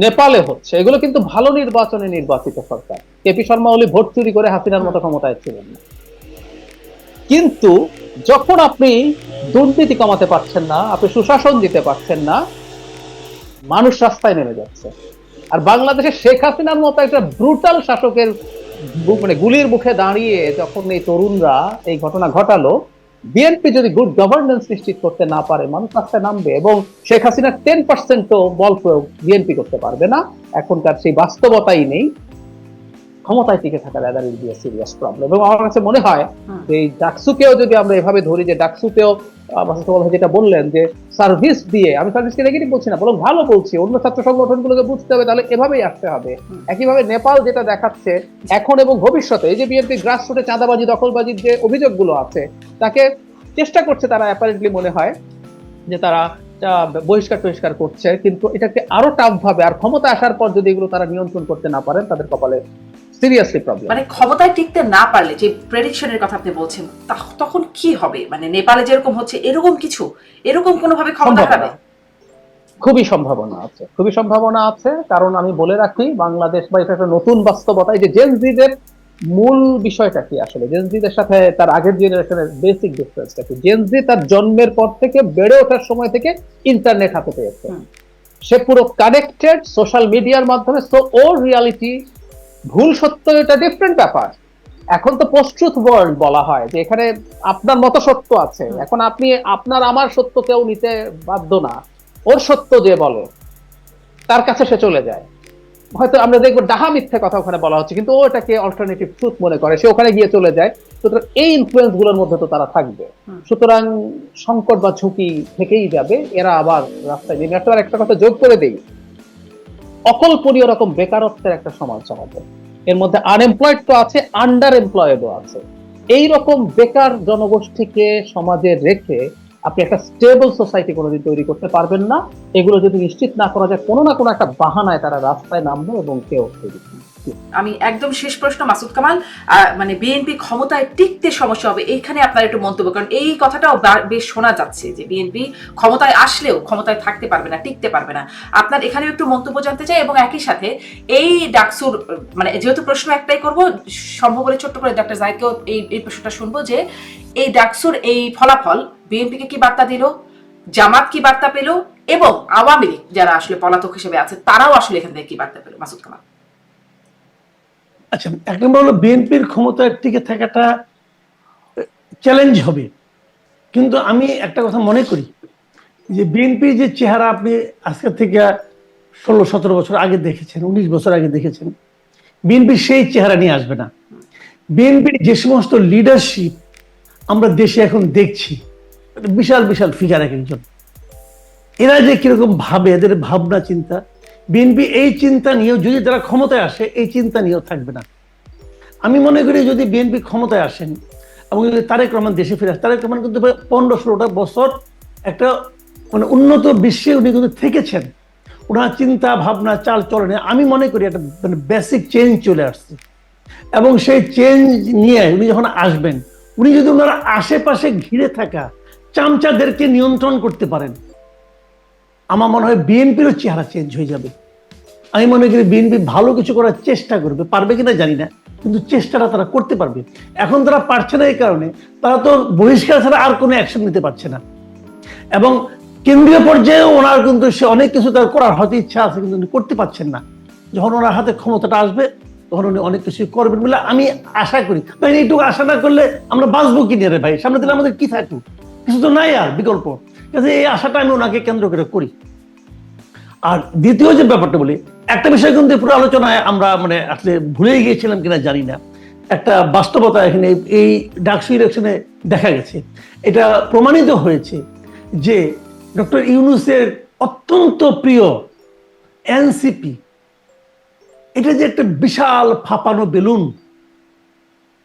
S3: নেপালে হচ্ছে, এগুলো কিন্তু ভালো নির্বাচনে নির্বাচিত সরকার। কেপি শর্মা ওলি ভোট চুরি করে হাসিনার মতো ক্ষমতায় ছিলেন না। কিন্তু যখন আপনি দুর্নীতি কমাতে পারছেন না, আপনি সুশাসন দিতে পারছেন না, মানুষ রাস্তায় নেমে যাচ্ছে। আর বাংলাদেশে শেখ হাসিনার মতো একটা ব্রুটাল শাসকের মানে গুলির মুখে দাঁড়িয়ে যখন এই তরুণরা এই ঘটনা ঘটালো, বিএনপি যদি গুড গভর্নেন্স নিশ্চিত করতে না পারে, মানুষ রাস্তায় নামবে। এবং শেখ হাসিনার 10% বল প্রয়োগ বিএনপি করতে পারবে না। এখনকার সেই বাস্তবতাই নেই। ক্ষমতায় টিকে থাকা rather will be a serious problem. এবং আমার কাছে মনে হয় যে এই ডাকসুকেও যদি আমরা এভাবে ধরি, যে ডাকসুতেও যেটা বললেন যে সার্ভিস দিয়ে, আমি সার্ভিসকে নেগেটিভ বলছি না, বরং ভালো বলছি, অন্য ছাত্র সংগঠনগুলোকে বুঝতে হবে তাহলে এভাবেই আসতে হবে। একইভাবে নেপাল যেটা দেখাচ্ছে এখন এবং ভবিষ্যতে, এই যে বিএনপি গ্রাসরুটে চাঁদাবাজি দখলবাজির যে অভিযোগগুলো আছে, তাকে চেষ্টা করছে তারা, অ্যাপারেন্টলি মনে হয় যে তারা বহিষ্কার করছে, কিন্তু এটাকে আরো টাফ ভাবে, আর ক্ষমতা আসার পর যদি এগুলো তারা নিয়ন্ত্রণ করতে না পারেন, তাদের কপালে সিরিয়াসলি প্রবলেম।
S1: মানে ক্ষমতায় টিকতে না পারলে, যে প্রেডিকশনের কথা আপনি বলছেন, তখন কি হবে? মানে নেপালে যেরকম হচ্ছে এরকম কিছু, এরকম কোনোভাবে ক্ষমতা হারাবে?
S3: খুবই সম্ভাবনা আছে, খুবই সম্ভাবনা আছে। কারণ আমি বলে রাখি, বাংলাদেশ বা এটা একটা নতুন বাস্তবতা। এই যে জেনজিদের মূল বিষয়টা কি আসলে, জেনজিদের সাথে তার আগের জেনারেশনের বেসিক ডিফারেন্সটা কি? জেনজি তার জন্মের পর থেকে, বেড়ে ওঠার সময় থেকে ইন্টারনেট হাতে পেয়েছে, সে পুরো কানেক্টেড সোশ্যাল মিডিয়ার মাধ্যমে। সো ওর রিয়ালিটি, ভুল সত্য এটা ডিফারেন্ট ব্যাপার। এখন তো পোস্ট ট্রুথ ওয়ার্ল্ড বলা হয়, যে এখানে আপনার মতো সত্য আছে, এখন আপনি আপনার আমার সত্য কেউ নিতে বাধ্য না, ওর সত্য যে বলে তার কাছে সে চলে যায়। হয়তো আমরা দেখবো ডাহা মিথ্যে কথা ওখানে বলা হচ্ছে, কিন্তু ও এটাকে অল্টারনেটিভ ট্রুথ মনে করে, সে ওখানে গিয়ে চলে যায়। সুতরাং এই ইনফ্লুয়েন্স গুলোর মধ্যে তো তারা থাকবে। সুতরাং সংকট বা ঝুঁকি থেকেই যাবে, এরা আবার রাস্তায় নেমে আসবে। আর একটা কথা যোগ করে দেই, অকল্পনীয় রকম বেকারত্বের একটা সমস্যা হবে। এর মধ্যে আনএমপ্লয়েড তো আছে, আন্ডার এমপ্লয়েডও আছে। এই রকম বেকার জনগোষ্ঠীকে সমাজে রেখে আপনি একটা স্টেবল সোসাইটি কোনোদিন তৈরি করতে পারবেন না। এগুলো যদি নিশ্চিত না করা যায়, কোনো না কোনো একটা বাহানায় তারা রাস্তায় নামবে এবং কেউ।
S1: আমি একদম শেষ প্রশ্ন, মাসুদ কামাল, মানে বিএনপি ক্ষমতায় টিকতে সমস্যা হবে, এইখানে আপনার একটু মন্তব্য করেন। এই কথাটাও বেশ শোনা যাচ্ছে যে বিএনপি ক্ষমতায় আসলেও ক্ষমতায় থাকতে পারবে না, টিকতে পারবে না। আপনার এখানেও একটু মন্তব্য জানতে চাই। এবং একই সাথে এই ডাকসুর, মানে যেহেতু প্রশ্ন একটাই করব, সম্ভব হলে ছোট্ট করে ডক্টর জাহিদকেও এই প্রশ্নটা শুনবো, যে এই ডাকসুর এই ফলাফল বিএনপিকে কি বার্তা দিল, জামাত কি বার্তা পেল, এবং আওয়ামী লীগ যারা আসলে পলাতক হিসেবে আছে তারাও আসলে এখান থেকে কি বার্তা পেল? মাসুদ কামাল।
S2: আচ্ছা, এক নম্বর হলো বিএনপির ক্ষমতায় টিকে থাকাটা চ্যালেঞ্জ হবে। কিন্তু আমি একটা কথা মনে করি, যে বিএনপির যে চেহারা আপনি আজকে থেকে 16-17 বছর আগে দেখেছেন, 19 বছর আগে দেখেছেন, বিএনপি সেই চেহারা নিয়ে আসবে না। বিএনপির যে সমস্ত লিডারশিপ আমরা দেশে এখন দেখছি, বিশাল বিশাল ফিগার এক একজন, এরা যে কিরকম ভাবে, এদের ভাবনা চিন্তা, বিএনপি এই চিন্তা নিয়েও যদি তারা ক্ষমতায় আসে, এই চিন্তা নিয়েও থাকবে না। আমি মনে করি যদি বিএনপি ক্ষমতায় আসেন এবং যদি তারেক রহমান দেশে ফিরে আসে, তারেক রহমান কিন্তু 15-16টা বছর একটা মানে উন্নত বিশ্বে উনি কিন্তু থেকেছেন, ওনার চিন্তা ভাবনা চাল চলনে আমি মনে করি একটা মানে বেসিক চেঞ্জ চলে আসছে। এবং সেই চেঞ্জ নিয়ে উনি যখন আসবেন, উনি যদি ওনার আশেপাশে ঘিরে থাকা চামচাদেরকে নিয়ন্ত্রণ করতে পারেন, আমার মনে হয় বিএনপিরও চেহারা চেঞ্জ হয়ে যাবে। আমি মনে করি বিএনপি ভালো কিছু করার চেষ্টা করবে, পারবে কিনা জানি না, কিন্তু চেষ্টাটা তারা করতে পারবে। এখন তারা পারছে না, এই কারণে তারা তো বহিষ্কার ছাড়া আর কোনো অ্যাকশন নিতে পারছে না। এবং কেন্দ্রীয় পর্যায়ে ওনার কিন্তু সে অনেক কিছু তার করার হয়তো ইচ্ছা আছে, কিন্তু উনি করতে পারছেন না। যখন ওনার হাতে ক্ষমতাটা আসবে, তখন উনি অনেক কিছু করবেন বলে আমি আশা করি। ভাই এইটুকু আশা না করলে আমরা বাঁচবো কি নিয়ে রে ভাই, সামনে দিলে আমাদের কি থাকবো, কিছু তো নাই আর বিকল্প। কাজে এই আশাটা আমি ওনাকে কেন্দ্র করে করি। আর দ্বিতীয় যে ব্যাপারটা বলি, একটা বিষয় কিন্তু পুরো আলোচনায় আমরা মানে আসলে ভুলে গিয়েছিলাম কিনা জানি না, একটা বাস্তবতা এখানে এই ডাকসু ইলেকশনে দেখা গেছে। এটা প্রমাণিত হয়েছে যে ডক্টর ইউনূসের অত্যন্ত প্রিয় এনসিপি, এটা যে একটা বিশাল ফাঁপানো বেলুন,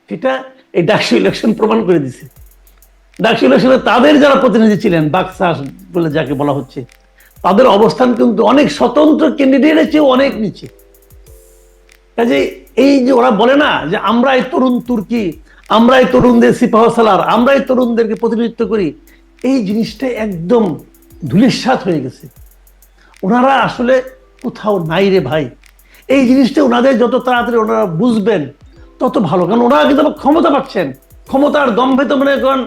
S2: সেটা এই ডাকসু ইলেকশন প্রমাণ করে দিছে। ডাকসু ইলেকশনে তাদের যারা প্রতিনিধি ছিলেন, বাকসাস বলে যাকে বলা হচ্ছে, তাদের অবস্থান কিন্তু অনেক স্বতন্ত্র ক্যান্ডিডেটের চেয়ে অনেক নিচে। কাজে এই যে ওরা বলে না যে আমরা এই তরুণ তুর্কি, আমরা এই তরুণদের সিপাহ সালার, আমরা এই তরুণদেরকে প্রতিনিধিত্ব করি, এই জিনিসটা একদম ধূলিসাৎ হয়ে গেছে। ওনারা আসলে কোথাও নাই রে ভাই। এই জিনিসটা ওনাদের যত তাড়াতাড়ি ওনারা বুঝবেন তত ভালো, কারণ ওনারা কিন্তু ক্ষমতা পাচ্ছেন, ক্ষমতার দম্ভে তো মনে করেন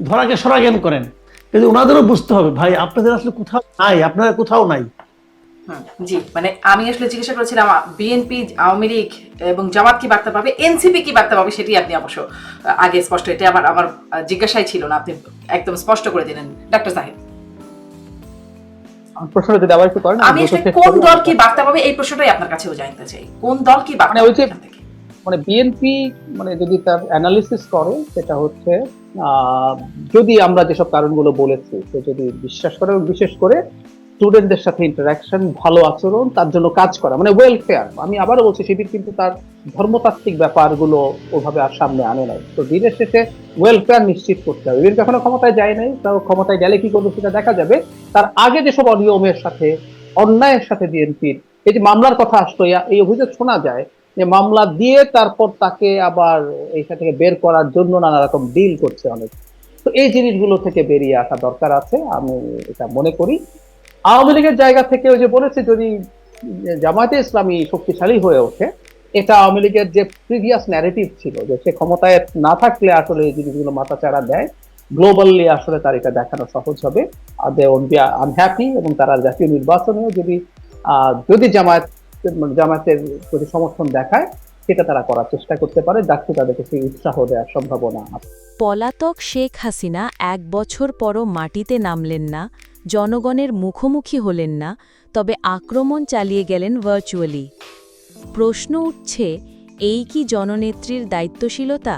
S2: ধরাকে সরা জ্ঞান করেন, কিন্তু ওনাদেরও বুঝতে হবে ভাই আপনাদের আসলে কোথাও নাই, আপনারা কোথাও নাই।
S1: জি, মানে আমি আসলে জিজ্ঞাসা করেছিলাম বিএনপি, আওয়ামী লীগ এবং জামাত কি বার্তা পাবে, এনসিপি কি বার্তা পাবে, সেটি আপনি অবশ্য আগে স্পষ্ট, এটা আমার জিজ্ঞাসাই ছিল না, আপনি একদম স্পষ্ট করে দিলেন ডাক্তার সাহেব।
S3: প্রশ্নটা যদি আবার একটু করেন।
S1: আমি আসলে কোন দল কি বার্তা পাবে এই প্রশ্নটাই আপনার কাছেও জানতে চাই, কোন দল কি বার্তা
S3: মানে ওই যে
S1: পাবে?
S3: মানে বিএনপি মানে যদি তার অ্যানালিসিস করে, সেটা হচ্ছে যদি আমরা যেসব কারণগুলো বলেছি সে যদি বিশ্বাস করে, বিশেষ করে স্টুডেন্টদের সাথে ইন্টারাকশন, ভালো আচরণ, তার জন্য কাজ করা, মানে ওয়েলফেয়ার। আমি আবারও বলছি, শিবির কিন্তু তার ধর্মতাত্ত্বিক ব্যাপারগুলো ওভাবে আর সামনে আনে নাই। তো দিনের শেষে ওয়েলফেয়ার নিশ্চিত করতে হবে। বিএনপি এখনো ক্ষমতায় যায় নাই, তাও ক্ষমতায় গেলে কি করবে সেটা দেখা যাবে। তার আগে যেসব অনিয়মের সাথে, অন্যায়ের সাথে বিএনপির এই যে মামলার কথা আসতো, এই অভিযোগ শোনা যায় যে মামলা দিয়ে তারপর তাকে আবার এইটা থেকে বের করার জন্য নানা রকম ডিল করছে অনেক। তো এই জিনিসগুলো থেকে বেরিয়ে আসা দরকার আছে, আমি এটা মনে করি। আওয়ামী লীগের জায়গা থেকে ওই যে বলেছে, যদি জামায়াতে ইসলামী শক্তিশালী হয়ে ওঠে, এটা আওয়ামী লীগের যে প্রিভিয়াস ন্যারেটিভ ছিল যে সে ক্ষমতায় না থাকলে আসলে এই জিনিসগুলো মাথাচাড়া দেয়, গ্লোবালি আসলে তার এটা দেখানো সহজ হবে। আর দে ওন্ট বি আনহ্যাপি, এবং তারা জাতীয় নির্বাচনেও যদি জামায়াতের প্রতি সমর্থন দেখায়, সেটা তারা করার চেষ্টা করতে পারে। ডাকসু তাদেরকে সেই উৎসাহ দেওয়ার সম্ভাবনা আছে।
S4: পলাতক শেখ হাসিনা 1 বছর পরও মাটিতে নামলেন না, জনগণের মুখোমুখি হলেন না, তবে আক্রমণ চালিয়ে গেলেন ভার্চুয়ালি। প্রশ্ন উঠছে, এই কি জননেত্রীর দায়িত্বশীলতা?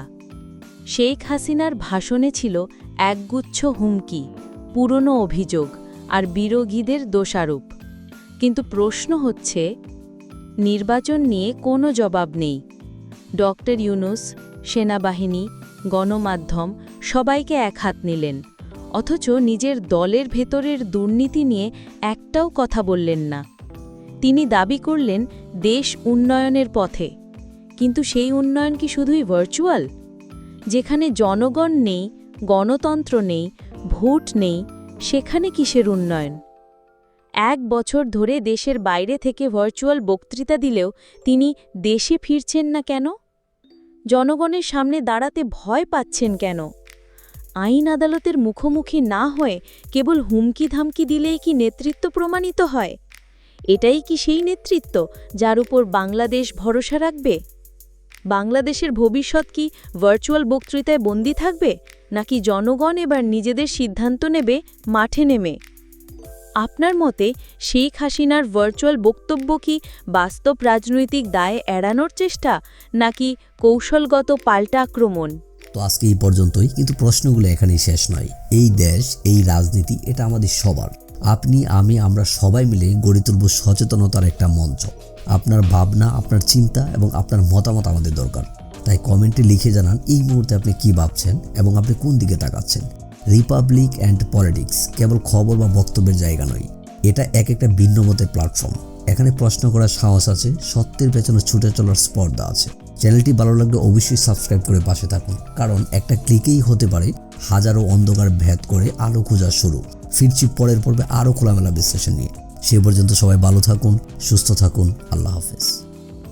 S4: শেখ হাসিনার ভাষণে ছিল একগুচ্ছ হুমকি, পুরনো অভিযোগ আর বিরোধীদের দোষারোপ। কিন্তু প্রশ্ন হচ্ছে, নির্বাচন নিয়ে কোনো জবাব নেই। ডক্টর ইউনূস, সেনাবাহিনী, গণমাধ্যম সবাইকে একহাত নিলেন, অথচ নিজের দলের ভেতরের দুর্নীতি নিয়ে একটাও কথা বললেন না। তিনি দাবি করলেন দেশ উন্নয়নের পথে, কিন্তু সেই উন্নয়ন কি শুধুই ভার্চুয়াল? যেখানে জনগণ নেই, গণতন্ত্র নেই, ভোট নেই, সেখানে কিসের উন্নয়ন? 1 বছর ধরে দেশের বাইরে থেকে ভার্চুয়াল বক্তৃতা দিলেও তিনি দেশে ফিরছেন না কেন? জনগণের সামনে দাঁড়াতে ভয় পাচ্ছেন কেন? আইন আদালতের মুখোমুখি না হয়ে কেবল হুমকি ধামকি দিলেই কি নেতৃত্ব প্রমাণিত হয়? এটাই কি সেই নেতৃত্ব যার উপর বাংলাদেশ ভরসা রাখবে? বাংলাদেশের ভবিষ্যৎ কি ভার্চুয়াল বক্তৃতায় বন্দী থাকবে, নাকি জনগণ এবার নিজেদের সিদ্ধান্ত নেবে মাঠে নেমে? আপনার মতে শেখ হাসিনার ভার্চুয়াল বক্তব্য কি বাস্তব রাজনৈতিক দায় এড়ানোর চেষ্টা, নাকি কৌশলগত পাল্টা আক্রমণ?
S5: তো আজকে এই পর্যন্তই, কিন্তু প্রশ্নগুলো এখানেই শেষ নয়। এই দেশ, এই রাজনীতি, এটা আমাদের সবার। আপনি, আমি, আমরা সবাই মিলে গড়ে তুলব সচেতনতার একটা মঞ্চ। আপনার ভাবনা, আপনার চিন্তা এবং আপনার মতামত আমাদের দরকার। তাই কমেন্টে লিখে জানান এই মুহূর্তে আপনি কি ভাবছেন এবং আপনি কোন দিকে তাকাচ্ছেন। রিপাবলিক অ্যান্ড পলিটিক্স কেবল খবর বা বক্তব্যের জায়গা নয়, এটা একটা ভিন্ন মতের প্ল্যাটফর্ম। এখানে প্রশ্ন করার সাহস আছে, সত্যের পেছনে ছুটে চলার স্পর্ধা আছে। চ্যানেলটি ভালো লাগলে অবশ্যই সাবস্ক্রাইব করে পাশে থাকুন, কারণ একটা ক্লিকেই হতে পারে হাজারো অন্ধকার ভেদ করে আলো খোঁজা শুরু। ফিরছি পরের পর্বে আরও খোলামেলা বিশ্লেষণ নিয়ে। সে পর্যন্ত সবাই ভালো থাকুন, সুস্থ থাকুন। আল্লাহ হাফেজ।